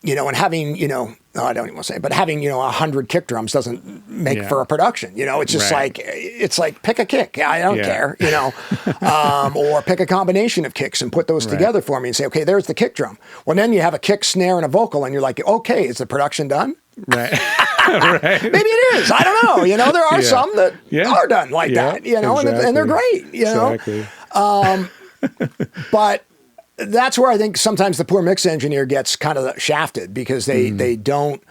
You know, and having, you know, I don't even want to say it, but having, you know, 100 kick drums doesn't make for a production. You know, it's just it's like pick a kick. I don't care, you know, or pick a combination of kicks and put those together for me and say, okay, there's the kick drum. Well, then you have a kick, snare, and a vocal, and you're like, okay, is the production done? Right. Maybe it is. I don't know. You know, there are some that are done like that, you know, and they're great, you know. But that's where I think sometimes the poor mix engineer gets kind of shafted, because they don't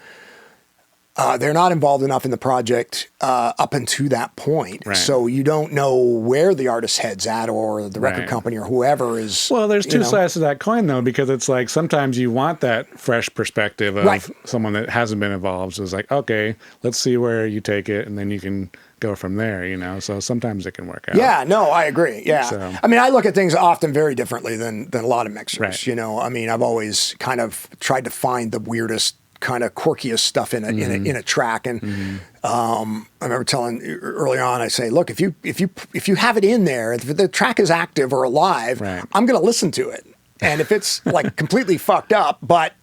they're not involved enough in the project up until that point. Right. So you don't know where the artist's head's at or the record Right. company or whoever is. Well, there's two you know. sides to that coin, though, because it's like sometimes you want that fresh perspective of Right. someone that hasn't been involved. So it's like, okay, let's see where you take it, and then you can go from there, you know? So sometimes it can work out. Yeah, no, I agree. Yeah. So- I mean, I look at things often very differently than a lot of mixers, Right. you know? I mean, I've always kind of tried to find the weirdest, kind of quirkiest stuff in a track. And I remember telling early on, I say, look, if you have it in there, if the track is active or alive, Right. I'm going to listen to it. And if it's like completely fucked up, but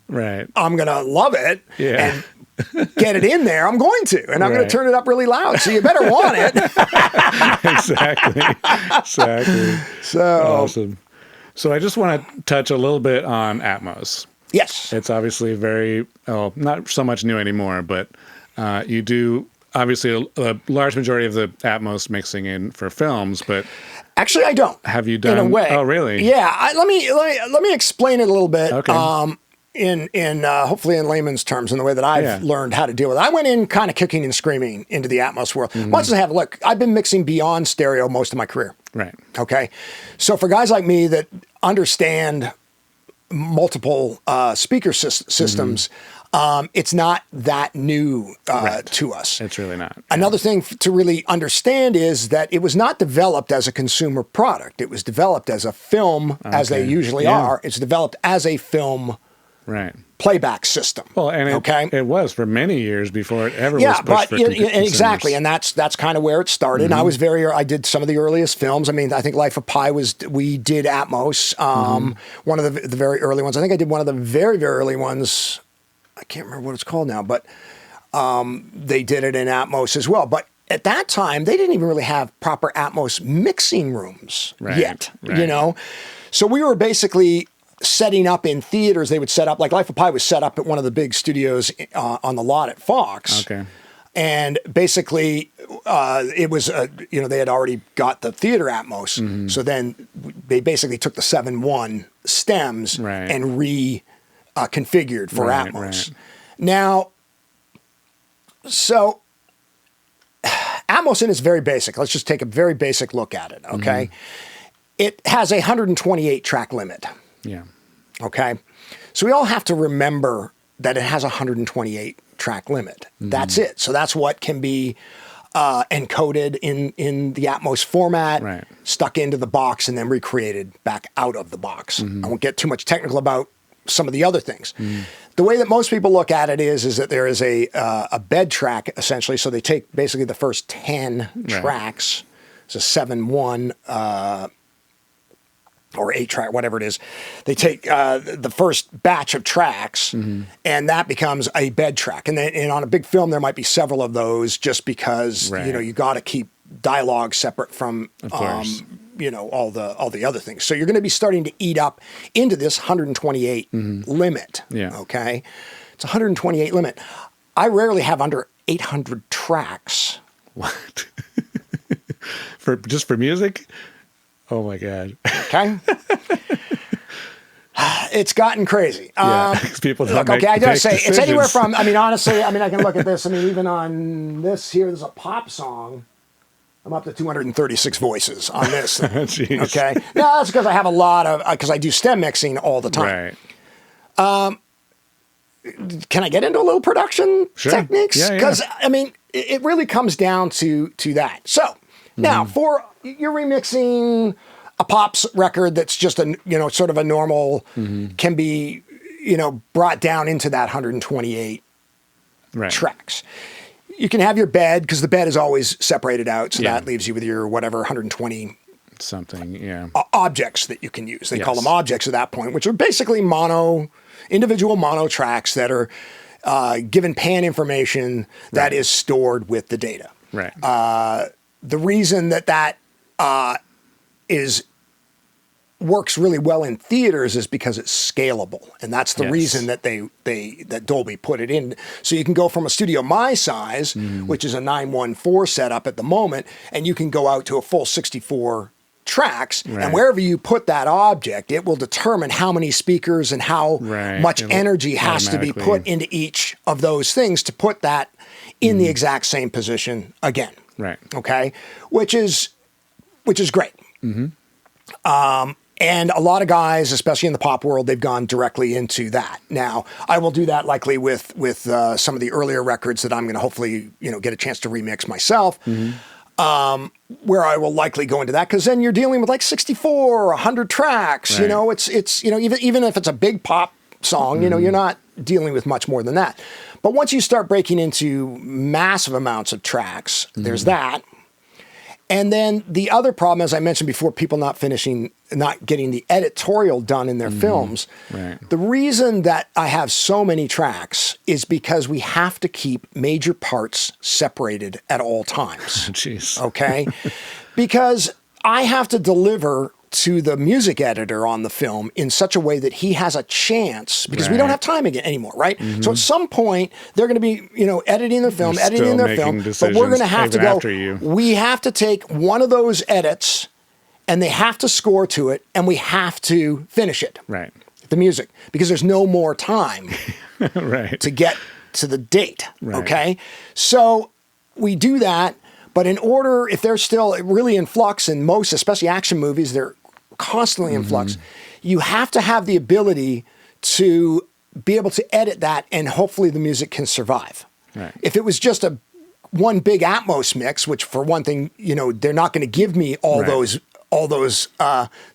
Right. I'm going to love it Yeah. and get it in there, I'm going to. And I'm going Right. to turn it up really loud. So you better want it. Exactly. Exactly. So, Awesome. So I just want to touch a little bit on Atmos. yes. It's obviously very, not so much new anymore, but you do obviously a large majority of the Atmos mixing in for films, but Actually, I don't. have you done? In a way. Oh, really? Yeah. Let me explain it a little bit. Okay. In hopefully in layman's terms, in the way that I've learned how to deal with it. I went in kind of kicking and screaming into the Atmos world. Much as I have, look, I've been mixing beyond stereo most of my career. Right. Okay. So for guys like me that understand multiple speaker systems, it's not that new to us. It's really not. Another thing to really understand is that it was not developed as a consumer product. It was developed as a film, as they usually are. It's developed as a film Right. playback system. Well, and it was for many years before it ever was pushed but for exactly, consumers. and that's kind of where it started. And I did some of the earliest films. I mean, I think Life of Pi we did Atmos. One of the very early ones. I think I did one of the very, very early ones. I can't remember what it's called now, but they did it in Atmos as well. But at that time, they didn't even really have proper Atmos mixing rooms yet, you know? So we were basically setting up in theaters. They would set up, like Life of Pi was set up at one of the big studios on the lot at Fox. Okay. And basically, it was, they had already got the theater Atmos. So then they basically took the 7.1 stems and reconfigured for Atmos. Right. Now, so Atmos in is very basic. Let's just take a very basic look at it, okay? It has a 128 track limit. Yeah. Okay. So we all have to remember that it has a 128 track limit. That's it. So that's what can be encoded in the Atmos format, stuck into the box, and then recreated back out of the box. I won't get too much technical about some of the other things. The way that most people look at it is that there is a bed track, essentially. So they take basically the first 10 tracks. It's a 7.1 or 8 track, whatever it is. They take the first batch of tracks, and that becomes a bed track. And then on a big film, there might be several of those, just because you got to keep dialogue separate from all the other things. So you're going to be starting to eat up into this 128 limit. Yeah. Okay, it's a 128 limit. I rarely have under 800 tracks. What? for music? Oh my God. Okay. It's gotten crazy. People don't look, make, okay, I gotta say, decisions. it's anywhere from, honestly, I can look at this. Even on this here, there's a pop song. I'm up to 236 voices on this thing. Jeez. Okay. No, that's because I have a lot of, because I do stem mixing all the time. Right. Can I get into a little production techniques? Yeah, Because, it really comes down to that. So, now, for you're remixing a pops record that's just sort of a normal, can be, brought down into that 128 tracks. You can have your bed, because the bed is always separated out, so that leaves you with your whatever 120 something, objects that you can use. They call them objects at that point, which are basically individual mono tracks that are given pan information that is stored with the data. Right. The reason that works really well in theaters is because it's scalable, and that's the reason that that Dolby put it in. So you can go from a studio my size, which is a 914 setup at the moment, and you can go out to a full 64 tracks, Right. and wherever you put that object, it will determine how many speakers and how much energy has to be put into each of those things to put that in the exact same position again. Right. Okay, which is great. And a lot of guys, especially in the pop world, they've gone directly into that. Now, I will do that likely with some of the earlier records that I'm going to hopefully get a chance to remix myself. Where I will likely go into that, because then you're dealing with like 64 or 100 tracks. Right. It's even if it's a big pop song, you're not dealing with much more than that. But once you start breaking into massive amounts of tracks, there's that. And then the other problem, as I mentioned before, people not getting the editorial done in their films. Right. The reason that I have so many tracks is because we have to keep major parts separated at all times. Jeez. Okay? Because I have to deliver to the music editor on the film in such a way that he has a chance, because we don't have time again anymore, right? So at some point, they're going to be, editing their film, but we're going to have to go, we have to take one of those edits and they have to score to it and we have to finish it. Right. The music, because there's no more time right. to get to the date. Right. Okay. So we do that. But in order, if they're still really in flux, and most, especially action movies, they're constantly in flux, you have to have the ability to be able to edit that, and hopefully the music can survive. Right. If it was just one big Atmos mix, which for one thing, they're not going to give me all those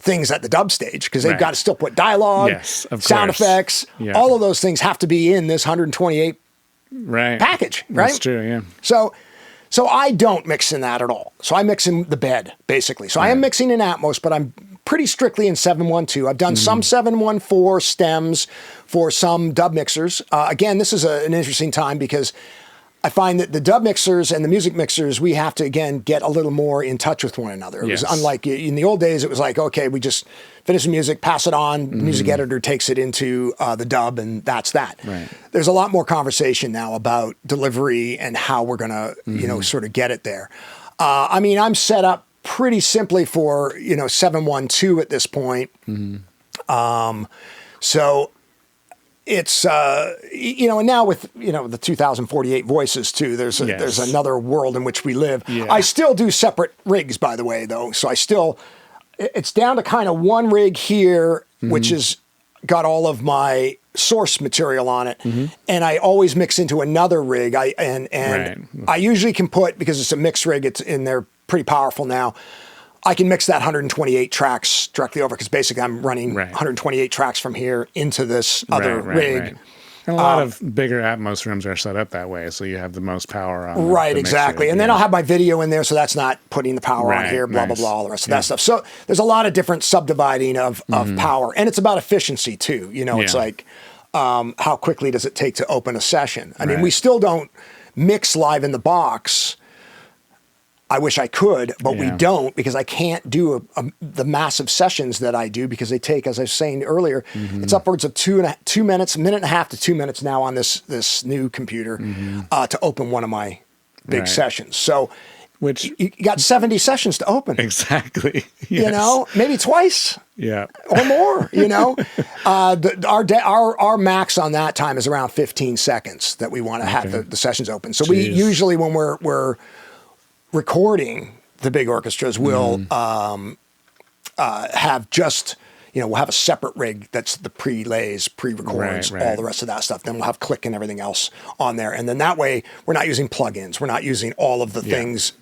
things at the dub stage, because they've got to still put dialogue, sound effects, all of those things have to be in this 128 package, right? That's true, yeah. So I don't mix in that at all. So I mix in the bed, basically. So I am mixing in Atmos, but I'm pretty strictly in 712. I've done some 714 stems for some dub mixers. Again, this is an interesting time, because I find that the dub mixers and the music mixers, we have to, again, get a little more in touch with one another. It was unlike in the old days, it was like, okay, we just finish the music, pass it on, the music editor takes it into the dub, and that's that. Right. There's There's a lot more conversation now about delivery and how we're going to, sort of get it there. I'm set up pretty simply for, 712 at this point. So it's, and now with, the 2048 voices too, there's another world in which we live. Yeah. I still do separate rigs, by the way, though. So it's down to kind of one rig here, which has got all of my source material on it. And I always mix into another rig. I usually can put, because it's a mix rig, and they're pretty powerful now, I can mix that 128 tracks directly over, because basically I'm running 128 tracks from here into this other rig. Right. And a lot of bigger Atmos rooms are set up that way, so you have the most power on the exactly. mixer. And then I'll have my video in there, so that's not putting the power on here, blah, blah, blah, all the rest of that stuff. So there's a lot of different subdividing of power, and it's about efficiency too. It's like, how quickly does it take to open a session? I mean, we still don't mix live in the box. I wish I could, but we don't, because I can't do the massive sessions that I do, because they take, as I was saying earlier, it's upwards of 2 minutes, a minute and a half to 2 minutes now on this new computer to open one of my big sessions. So which you got 70 sessions to open. Exactly. Yes. Maybe twice. Yeah. Or more, our max on that time is around 15 seconds that we want to have the sessions open. So we usually, when we're recording the big orchestras, will have just, we'll have a separate rig that's the pre-lays, pre-records, all the rest of that stuff. Then we'll have click and everything else on there. And then that way, we're not using plugins. We're not using all of the things,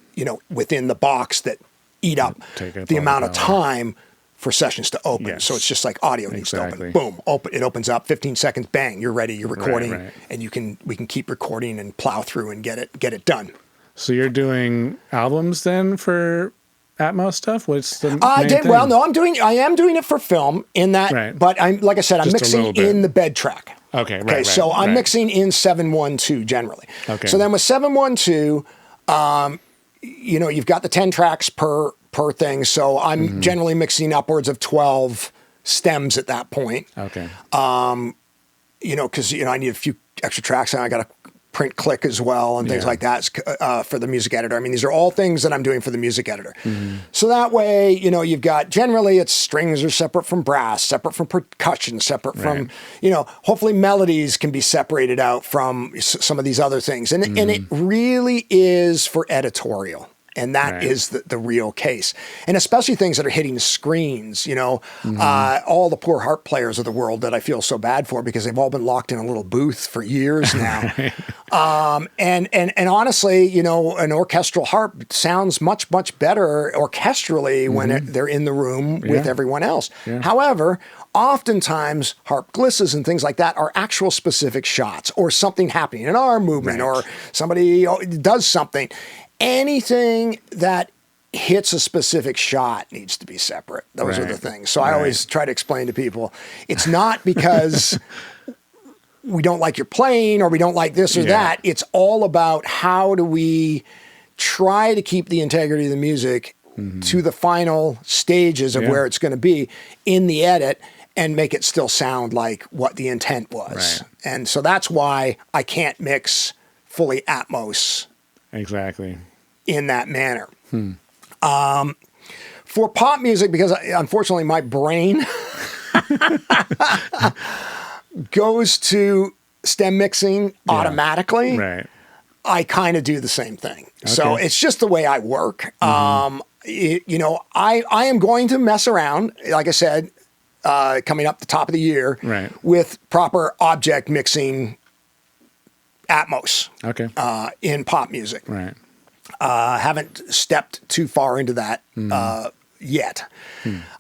within the box that eat up the amount of time for sessions to open. Yes. So it's just like audio needs to open. Boom, it opens up, 15 seconds, bang, you're ready, you're recording, and we can keep recording and plow through and get it done. So you're doing albums then for Atmos stuff? What's the main thing? Well, no, I am doing it for film in that, but I'm mixing in the bed track. Okay, right. So I'm mixing in 712 generally. Okay. So then with 712, you've got the 10 tracks per thing. So I'm generally mixing upwards of 12 stems at that point. Okay. Because I need a few extra tracks, and I got to print click as well and things like that for the music editor. I mean, these are all things that I'm doing for the music editor. So that way, you've got, generally it's strings are separate from brass, separate from percussion, separate from, hopefully melodies can be separated out from some of these other things. And it really is for editorial. And that is the real case. And especially things that are hitting screens, all the poor harp players of the world that I feel so bad for because they've all been locked in a little booth for years now. And honestly, an orchestral harp sounds much, much better orchestrally when they're in the room with everyone else. Yeah. However, oftentimes harp glisses and things like that are actual specific shots or something happening, an arm movement or somebody does something. Anything that hits a specific shot needs to be separate. Those are the things. So I always try to explain to people, it's not because we don't like your playing or we don't like this or that. It's all about how do we try to keep the integrity of the music to the final stages of where it's going to be in the edit and make it still sound like what the intent was. Right. And so that's why I can't mix fully Atmos. Exactly. In that manner. For pop music, because unfortunately my brain goes to stem mixing automatically. Right. I kind of do the same thing. Okay. So it's just the way I work. I am going to mess around, like I said, coming up the top of the year with proper object mixing Atmos in pop music. Right. Haven't stepped too far into that yet.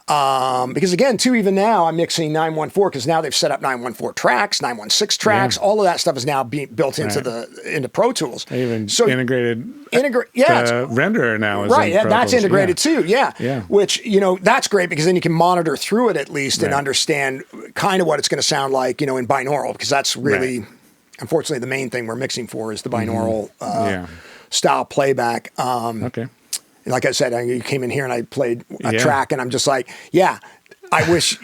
Because again, too, even now I'm mixing 914 because now they've set up 914 tracks, 916 tracks. All of that stuff is now being built into Pro Tools. They even integrated the renderer now. That's integrated too. Yeah. Which, that's great because then you can monitor through it at least and understand kind of what it's going to sound like, in binaural, because that's really, unfortunately, the main thing we're mixing for is the binaural style playback. Like I said, you came in here and I played a track and I'm just like, I wish,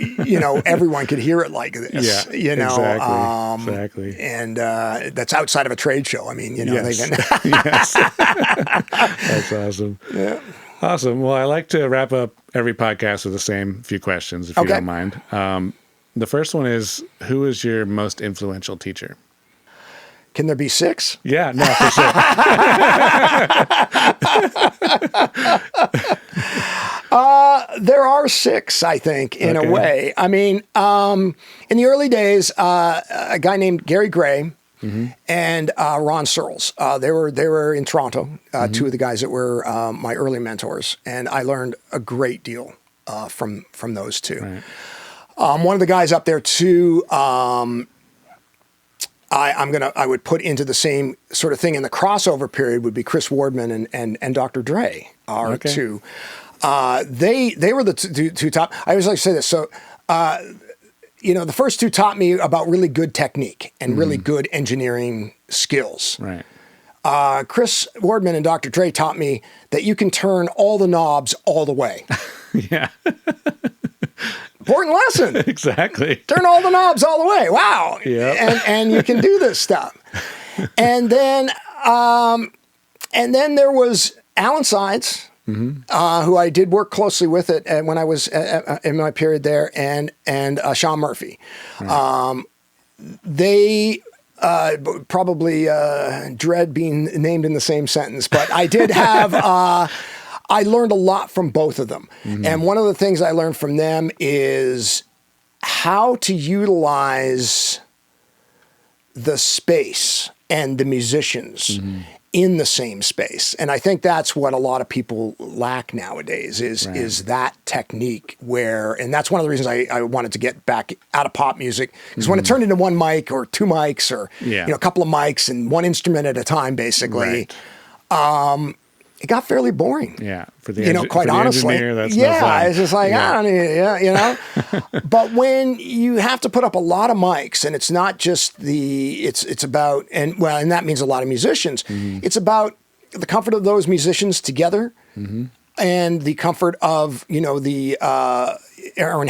everyone could hear it like this, Exactly. And that's outside of a trade show. I mean, yes. That's awesome. Yeah. Awesome. Well, I like to wrap up every podcast with the same few questions, if you don't mind. The first one is, who is your most influential teacher? Can there be 6? Yeah, no, for sure. There are 6, I think, in a way. I mean, in the early days, a guy named Gary Gray and Ron Searles, they were in Toronto, 2 of the guys that were my early mentors, and I learned a great deal from those 2. Right. One of the guys up there too. I would put into the same sort of thing in the crossover period would be Chris Wardman and Dr. Dre are 2. They were the two top. I always like to say this. So, the first 2 taught me about really good technique and really good engineering skills. Right. Chris Wardman and Dr. Dre taught me that you can turn all the knobs all the way. Yeah. Important lesson. Exactly. Turn all the knobs all the way. Wow. Yeah. And you can do this stuff. And then there was Alan Sides, who I did work closely with it when I was in my period there, and Sean Murphy. Right. They probably dread being named in the same sentence, but I did have. I learned a lot from both of them. And one of the things I learned from them is how to utilize the space and the musicians in the same space. And I think that's what a lot of people lack nowadays is that technique and that's one of the reasons I wanted to get back out of pop music, because when it turned into one mic or 2 mics or a couple of mics and one instrument at a time, basically, it got fairly boring. Yeah, for the quite honestly, engineer, that's no fun. It's just like I don't need But when you have to put up a lot of mics, and it's not just it's about and that means a lot of musicians. It's about the comfort of those musicians together, and the comfort of and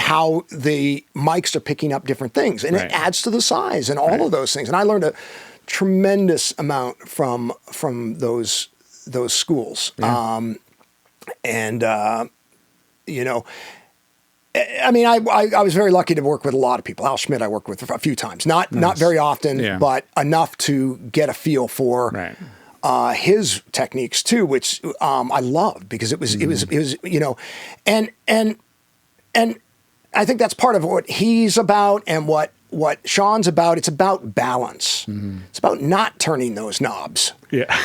how the mics are picking up different things, and it adds to the size and all of those things. And I learned a tremendous amount from those schools. Yeah. You know, I mean, I was very lucky to work with a lot of people. Al Schmidt I worked with a few times, not very often, but enough to get a feel for his techniques too, which I loved because it was you know, and I think that's part of what he's about and what Sean's about. It's about balance. It's about not turning those knobs. Yeah.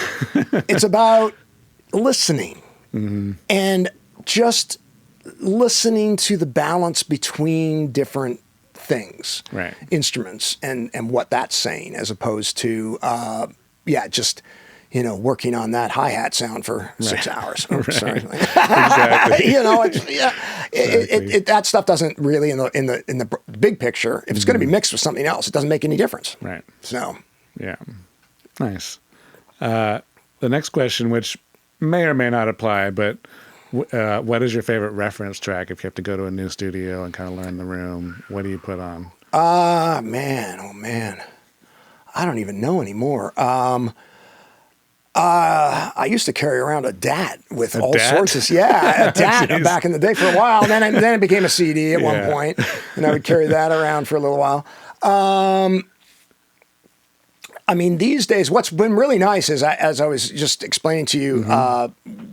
It's about listening and just listening to the balance between different things, instruments, and what that's saying, as opposed to, just, you know, working on that hi-hat sound for 6 hours. Oh, sorry. Exactly. You know, that stuff doesn't really in the big picture. If it's going to be mixed with something else, it doesn't make any difference. Right. So, yeah, nice. The next question, which may or may not apply, but what is your favorite reference track if you have to go to a new studio and kind of learn the room? What do you put on? Man. I don't even know anymore. I used to carry around a DAT with all sorts of, a DAT back in the day for a while. And then it became a CD at one point, and I would carry that around for a little while. I mean, these days, what's been really nice is, as I was just explaining to you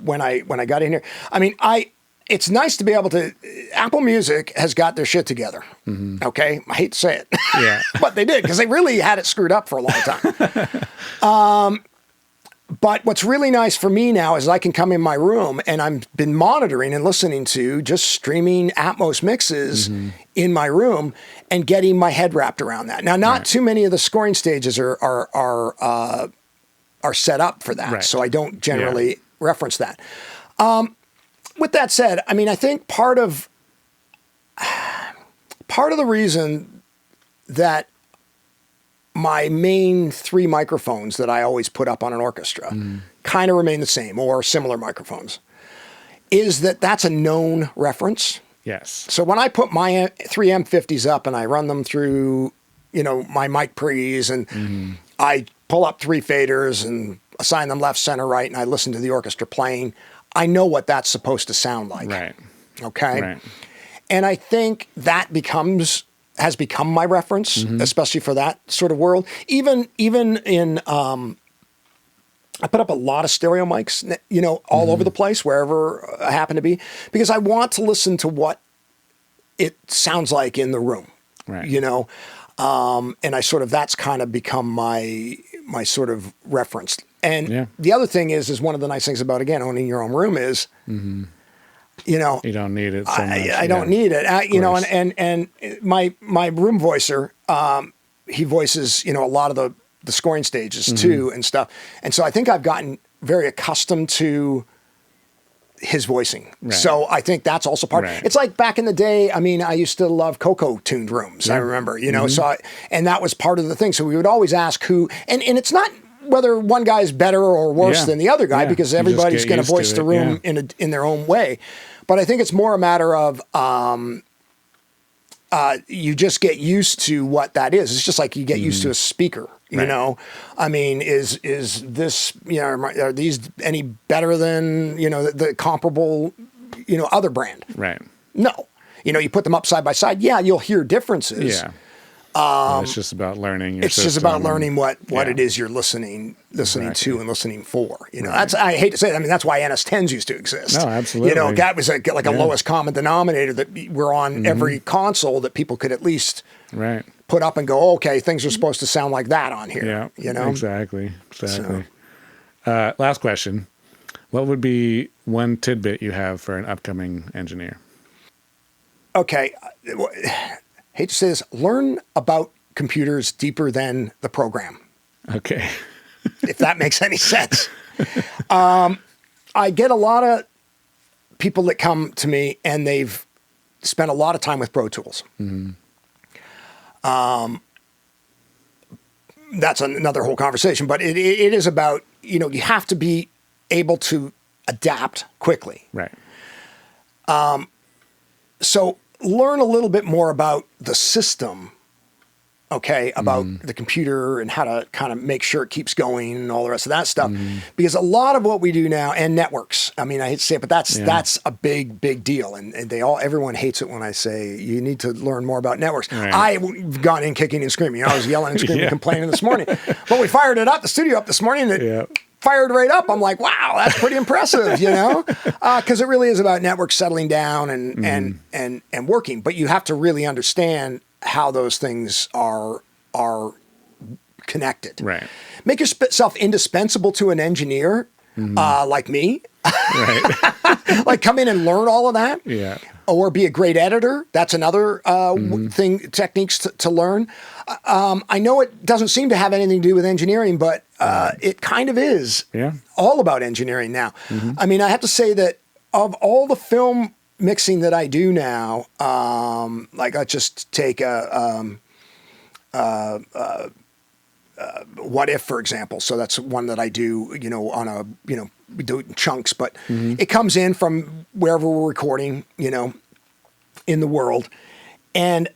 when I got in here. I mean, it's nice to be able to. Apple Music has got their shit together. Okay, I hate to say it, but they did, because they really had it screwed up for a long time. But what's really nice for me now is I can come in my room and I've been monitoring and listening to just streaming Atmos mixes in my room and getting my head wrapped around that. Now, not too many of the scoring stages are set up for that, so I don't generally reference that. With that said, I mean, I think part of the reason that my main 3 microphones that I always put up on an orchestra kind of remain the same, or similar microphones, is that's a known reference. Yes. So when I put my 3 M50s up and I run them through, you know, my mic pre's, and I pull up 3 faders and assign them left, center, right, and I listen to the orchestra playing, I know what that's supposed to sound like. Right. Okay? Right. And I think that has become my reference, especially for that sort of world. Even in, I put up a lot of stereo mics, you know, all over the place, wherever I happen to be, because I want to listen to what it sounds like in the room, you know? And that's kind of become my sort of reference. And the other thing is one of the nice things about, again, owning your own room is, you know, you don't need it so much. I don't need it. You know, and my room voicer, he voices, you know, a lot of the scoring stages too and stuff. And so I think I've gotten very accustomed to his voicing. Right. So I think that's also part. Right. It's like back in the day, I mean, I used to love Coco tuned rooms. I remember, you know, and that was part of the thing. So we would always ask who, and it's not whether one guy is better or worse than the other guy, because everybody's going to voice the room in their own way. But I think it's more a matter of you just get used to what that is. It's just like you get used to a speaker. You know, I mean, is this, you know, are these any better than, you know, the comparable, you know, other brand? Right. No. You know, you put them up side by side. Yeah, you'll hear differences. Yeah. It's just about learning. It's just about learning what it is you're listening to and listening for. You know, that's, I hate to say it. I mean, that's why NS10s used to exist. No, absolutely. You know, that was like a lowest common denominator that were on every console that people could at least put up and go, okay, things are supposed to sound like that on here. Yeah, you know, exactly. So. Last question: what would be one tidbit you have for an upcoming engineer? Okay. Hate to say this, learn about computers deeper than the program. Okay. If that makes any sense. I get a lot of people that come to me and they've spent a lot of time with Pro Tools. That's another whole conversation, but it is about, you know, you have to be able to adapt quickly. Right. So learn a little bit more about the system okay, about the computer and how to kind of make sure it keeps going and all the rest of that stuff. Because a lot of what we do now, and networks, I mean, I hate to say it, but that's a big deal. And everyone hates it when I say you need to learn more about networks. Right. I've gone in kicking and screaming. I was yelling and screaming, complaining this morning. But we fired it up, the studio up this morning, and it fired right up. I'm like, wow, that's pretty impressive, because it really is about networks settling down and working. But you have to really understand how those things are connected. Right. Make yourself indispensable to an engineer like me. Right. Like come in and learn all of that. Yeah. Or be a great editor. That's another techniques to learn. I know it doesn't seem to have anything to do with engineering, but it kind of is all about engineering now. I mean, I have to say that of all the film mixing that I do now, like let's just take What If, for example. So that's one that I do, we do it in chunks, but it comes in from wherever we're recording, in the world. And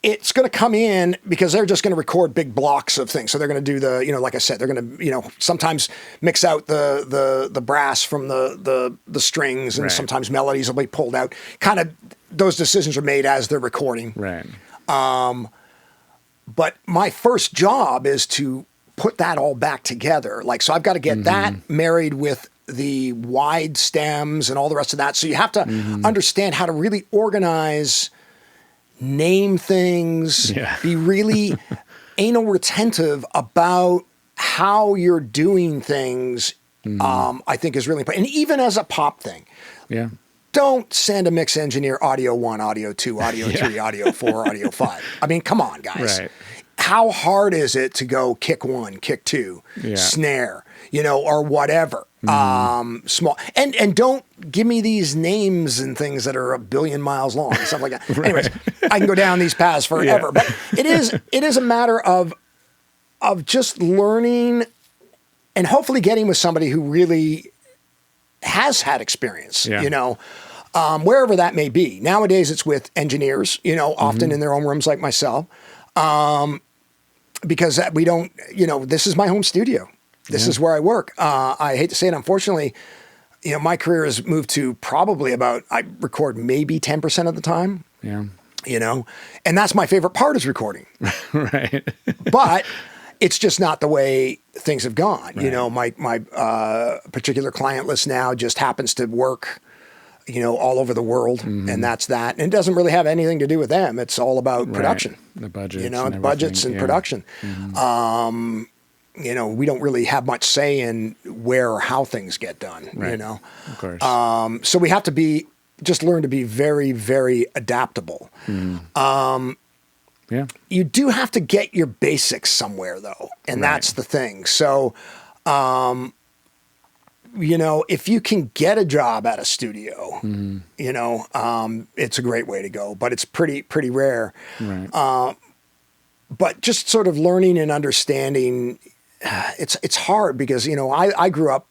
it's going to come in because they're just going to record big blocks of things. So they're going to do like I said, they're going to, sometimes mix out the brass from the strings, and sometimes melodies will be pulled out. Kind of those decisions are made as they're recording. Right. But my first job is to put that all back together. Like, so I've got to get that married with the wide stems and all the rest of that. So you have to understand how to really organize, name things, be really anal retentive about how you're doing things, I think is really important. And even as a pop thing. Yeah. Don't send a mix engineer audio 1, audio 2, audio 3, audio 4, audio 5. I mean, come on, guys. Right. How hard is it to go kick 1, kick 2, snare, or whatever, small. And don't give me these names and things that are 1 billion miles long and stuff like that. Anyways, I can go down these paths forever. But it is a matter of just learning and hopefully getting with somebody who really has had experience, wherever that may be. Nowadays, it's with engineers, often in their own rooms like myself, because we don't, this is my home studio. This is where I work. I hate to say it, unfortunately, my career has moved to probably I record maybe 10% of the time. Yeah. And that's my favorite part is recording. Right. But it's just not the way things have gone. Right. My particular client list now just happens to work, all over the world, and that's that. And it doesn't really have anything to do with them. It's all about production. The budgets, budgets and production. We don't really have much say in where or how things get done. Right. Of course. So we have to just learn to be very, very adaptable. Yeah. You do have to get your basics somewhere, though, and that's the thing. So, if you can get a job at a studio, it's a great way to go, but it's pretty rare. Right. But just sort of learning and understanding, it's hard because, I grew up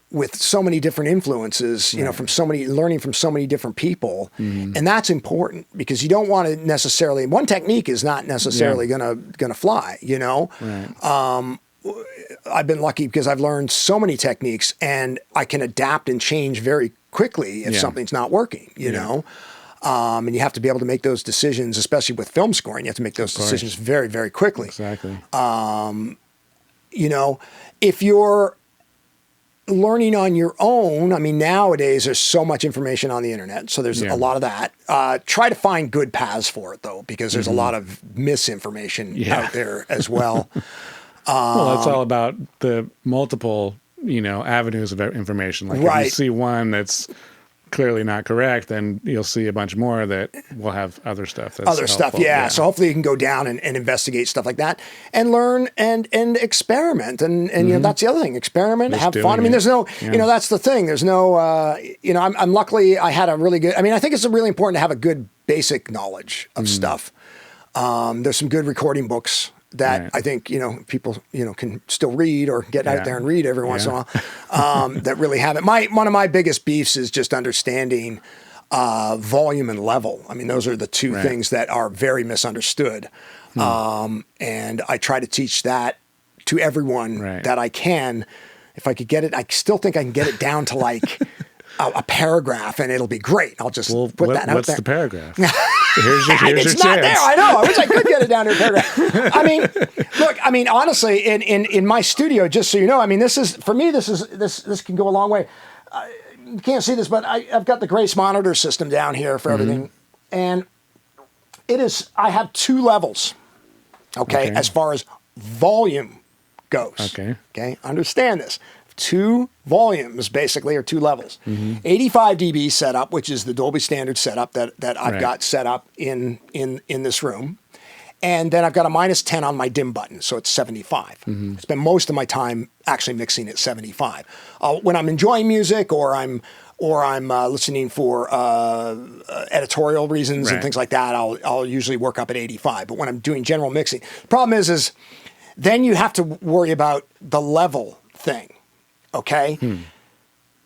with so many different influences, learning from so many different people. And that's important because you don't want to necessarily, one technique is not necessarily gonna fly, Right. I've been lucky because I've learned so many techniques and I can adapt and change very quickly if something's not working, know? And you have to be able to make those decisions, especially with film scoring. You have to make those decisions very, very quickly. Exactly. If you're learning on your own, I mean, nowadays there's so much information on the internet, so there's a lot of that. Try to find good paths for it, though, because there's a lot of misinformation out there as well. Well, that's all about the multiple, avenues of information. Like if you see one that's clearly not correct, then you'll see a bunch more that will have other stuff. That's helpful. So hopefully you can go down and investigate stuff like that and learn and experiment. And that's the other thing, experiment, just have fun. I mean, there's no, that's the thing. There's no, I'm luckily I had a really good, I think it's really important to have a good basic knowledge of stuff. There's some good recording books that I think, people, can still read or get out there and read every once in a while, that really have it. One of my biggest beefs is just understanding, volume and level. I mean, those are the two things that are very misunderstood. And I try to teach that to everyone that I can. If I could get it, I still think I can get it down to like a paragraph, and it'll be great. I'll just put that out there. What's the paragraph? Here's your it's chance. Not there. I know. I wish I could get it down to a paragraph. I mean, look. I mean, honestly, in my studio, just so you know, I mean, this can go a long way. You can't see this, but I've got the Grace monitor system down here for everything, and it is. I have 2 levels. Okay, as far as volume goes. Okay, understand this. 2 volumes, basically, or 2 levels. 85 dB setup, which is the Dolby Standard setup that I've got set up in this room. And then I've got a -10 on my dim button, so it's 75. I spend most of my time actually mixing at 75. When I'm enjoying music or I'm listening for editorial reasons and things like that, I'll usually work up at 85. But when I'm doing general mixing, the problem is then you have to worry about the level thing. Okay.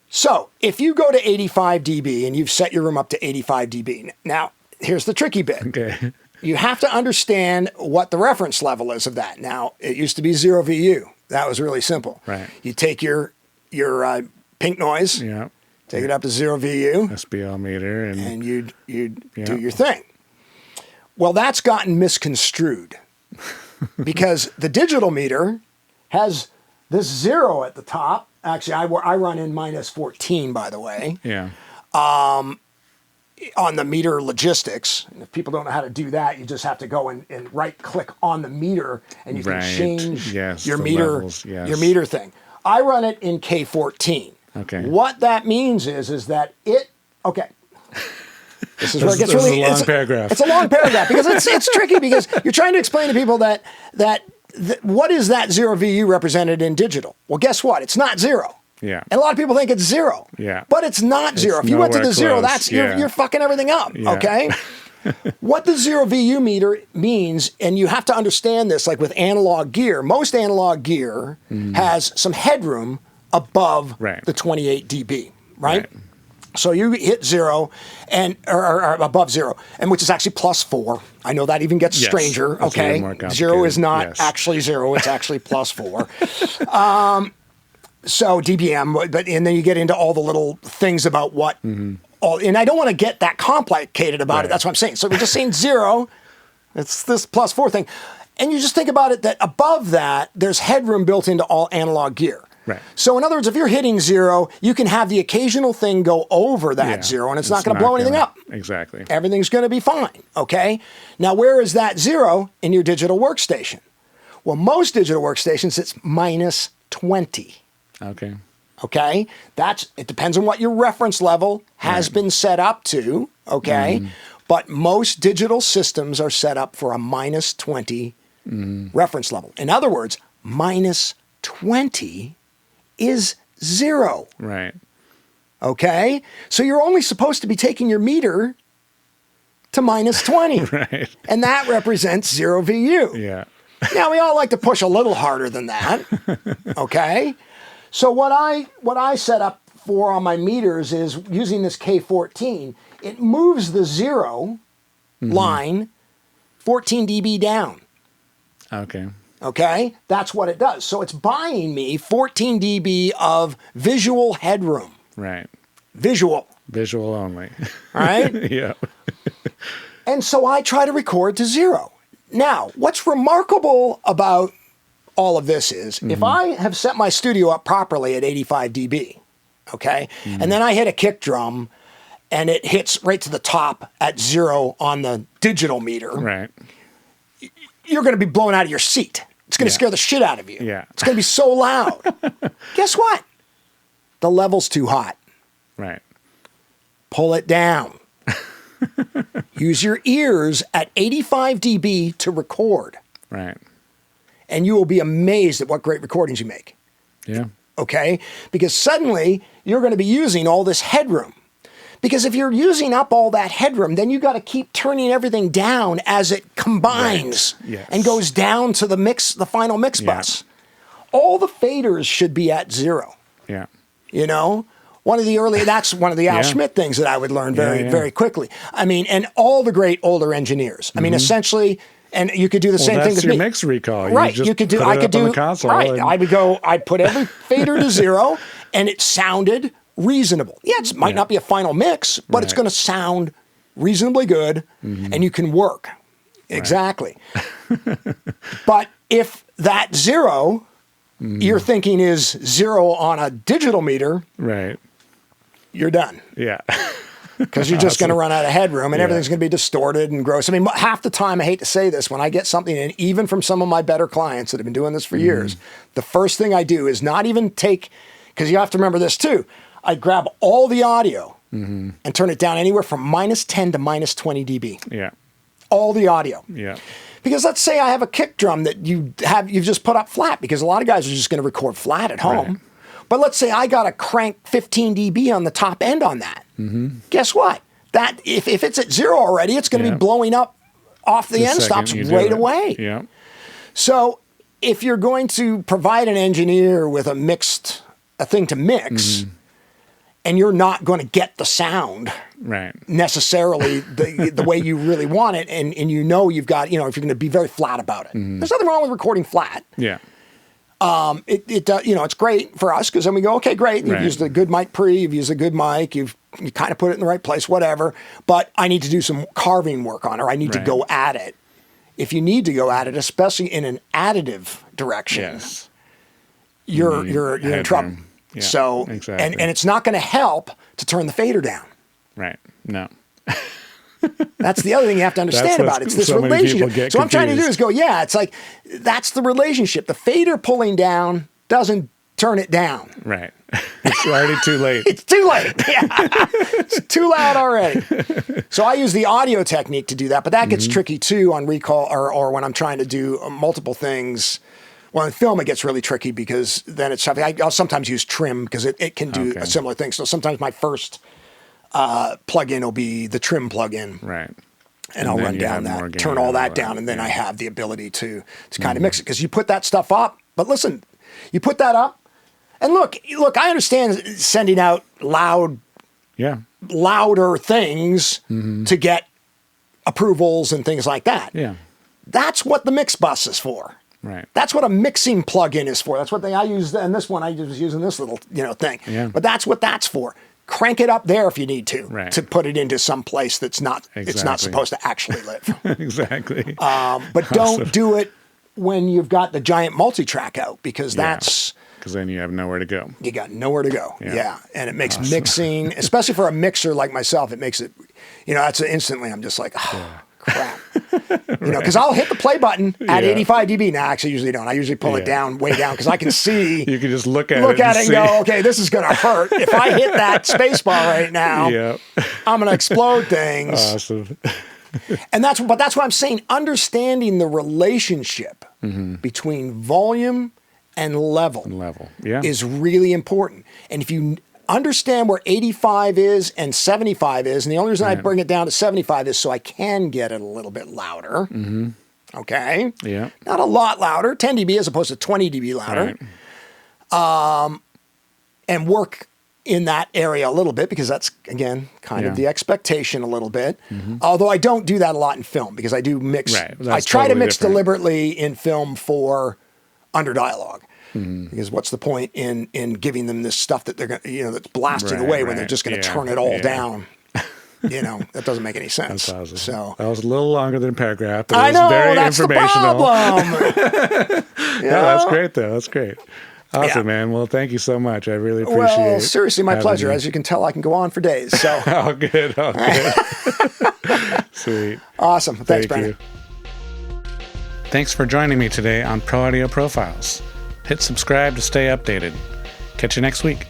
So if you go to 85 dB and you've set your room up to 85 dB, now here's the tricky bit. Okay. You have to understand what the reference level is of that. Now, it used to be 0 VU. That was really simple. Right. You take your pink noise, take it up to 0 VU, SBL meter, and you'd do your thing. Well, that's gotten misconstrued because the digital meter has this 0 at the top. Actually, I run in -14, by the way. Yeah. On the meter logistics. And if people don't know how to do that, you just have to go and right-click on the meter, and you can change your meter levels, your meter thing. I run it in K14. Okay. What that means is that this is where it gets really... It's a long paragraph. It's a long paragraph because it's tricky because you're trying to explain to people that what is that 0 VU represented in digital? Well, guess what? It's not 0. Yeah. And a lot of people think it's 0. Yeah. But it's not 0. If you went to the 0, that's you're fucking everything up. Yeah. Okay? What the 0 VU meter means, and you have to understand this, like with analog gear, most analog gear has some headroom above the 28 dB, right? So you hit 0 or above 0, and which is actually +4. I know that even gets stranger. That's okay. 0 is not actually 0, it's actually +4. So dBm, and then you get into all the little things about what and I don't want to get that complicated about it. That's what I'm saying. So we're just saying 0. It's this +4 thing. And you just think about it that above that, there's headroom built into all analog gear. Right. So in other words, if you're hitting 0, you can have the occasional thing go over that 0, and it's not going to blow anything up. Exactly. Everything's going to be fine. Okay. Now, where is that 0 in your digital workstation? Well, most digital workstations, it's -20. Okay. Okay. It depends on what your reference level has been set up to. Okay. But most digital systems are set up for a -20 reference level. In other words, -20 is 0. Right. Okay. So you're only supposed to be taking your meter to -20. Right. And that represents 0 VU. Yeah. Now, we all like to push a little harder than that. Okay. So what I set up for on my meters is using this K14. It moves the 0 line 14 dB down. Okay. Okay? That's what it does. So it's buying me 14 dB of visual headroom. Right. Visual. Visual only. All right? Yeah. And so I try to record to 0. Now, what's remarkable about all of this is if I have set my studio up properly at 85 dB, okay, and then I hit a kick drum and it hits right to the top at 0 on the digital meter, Right. you're going to be blown out of your seat. It's going to scare the shit out of you. Yeah. It's going to be so loud. Guess what? The level's too hot. Right. Pull it down. Use your ears at 85 dB to record. Right. And you will be amazed at what great recordings you make. Yeah. Okay? Because suddenly you're going to be using all this headroom. Because if you're using up all that headroom, then you got to keep turning everything down as it combines and goes down to the final mix bus. All the faders should be at 0. Yeah. You know? That's one of the Al Schmidt things that I would learn very quickly. I mean, and all the great older engineers. I mean, essentially, and you could do the same thing with your mix recall. Right. You could do, I could do, right. I'd put every fader to 0 and it sounded reasonable. Yeah, it might not be a final mix, but it's going to sound reasonably good and you can work. Exactly. But if that 0 you're thinking is 0 on a digital meter, right, you're done. Yeah. Because you're just going to run out of headroom and everything's going to be distorted and gross. I mean, half the time, I hate to say this, when I get something in, even from some of my better clients that have been doing this for years, the first thing I do is not even take, because you have to remember this too, I grab all the audio and turn it down anywhere from -10 to -20 dB. Yeah. All the audio. Yeah. Because let's say I have a kick drum that you've just put up flat, because a lot of guys are just going to record flat at home. Right. But let's say I got to crank 15 dB on the top end on that. Guess what? That if it's at 0 already, it's going to be blowing up off the end stops right away. Yeah. So if you're going to provide an engineer with a thing to mix, and you're not going to get the sound necessarily the way you really want it, and you've got, if you're going to be very flat about it. There's nothing wrong with recording flat. Yeah. It's great for us because then we go, okay, great. You've used a good mic pre, you've used a good mic, you kind of put it in the right place, whatever. But I need to do some carving work on it, or I need to go at it. If you need to go at it, especially in an additive direction, you're in trouble. Yeah, so, exactly. and it's not going to help to turn the fader down. Right. No. That's the other thing you have to understand about it. It's this relationship. So what I'm trying to do is go, it's like, that's the relationship. The fader pulling down doesn't turn it down. Right. It's already too late. It's too late. Yeah. It's too loud already. So I use the audio technique to do that, but that gets tricky too on recall or when I'm trying to do multiple things. Well, in film, it gets really tricky because then it's something. I'll sometimes use trim because it can do a similar thing. So sometimes my first plugin will be the trim plugin. Right. And I'll run down that, turn all that down, and then I have the ability to kind of mix it. Because you put that stuff up, but listen, you put that up, and look, I understand sending out louder things to get approvals and things like that. Yeah. That's what the mix bus is for. Right. That's what a mixing plugin is for. That's what I use, and this one I was using this little thing. Yeah. But that's what that's for. Crank it up there if you need to put it into some place that's not it's not supposed to actually live. Exactly. But don't do it when you've got the giant multi-track out because that's because then you have nowhere to go. You got nowhere to go. Yeah. And it makes mixing, especially for a mixer like myself, it makes it that's instantly I'm just like, crap. Because I'll hit the play button at 85 dB. Now, I actually usually don't. I usually pull it down, way down, because I can see. You can just look at it and go, okay, this is going to hurt. If I hit that space bar right now, I'm going to explode things. Awesome. And that's what I'm saying. Understanding the relationship between volume and level is really important. And if you understand where 85 is and 75 is, and the only reason I bring it down to 75 is so I can get it a little bit louder. Okay? Yeah. Not a lot louder, 10 dB as opposed to 20 dB louder. Right. And work in that area a little bit because that's, again, kind of the expectation a little bit. Although I don't do that a lot in film because I do mix. Right. I try to mix deliberately in film for under dialogue. Because what's the point in giving them this stuff that they're going that's blasting away when they're just going to turn it all down? That doesn't make any sense. That's awesome. So that was a little longer than a paragraph. But I know, very that's informational. The problem. Yeah, that's great though. That's great. Awesome, man. Well, thank you so much. I really appreciate it. Well, seriously, my pleasure. You. As you can tell, I can go on for days. So all good. Sweet. Awesome. Thanks, Brandon. Thanks for joining me today on Pro Audio Profiles. Hit subscribe to stay updated. Catch you next week.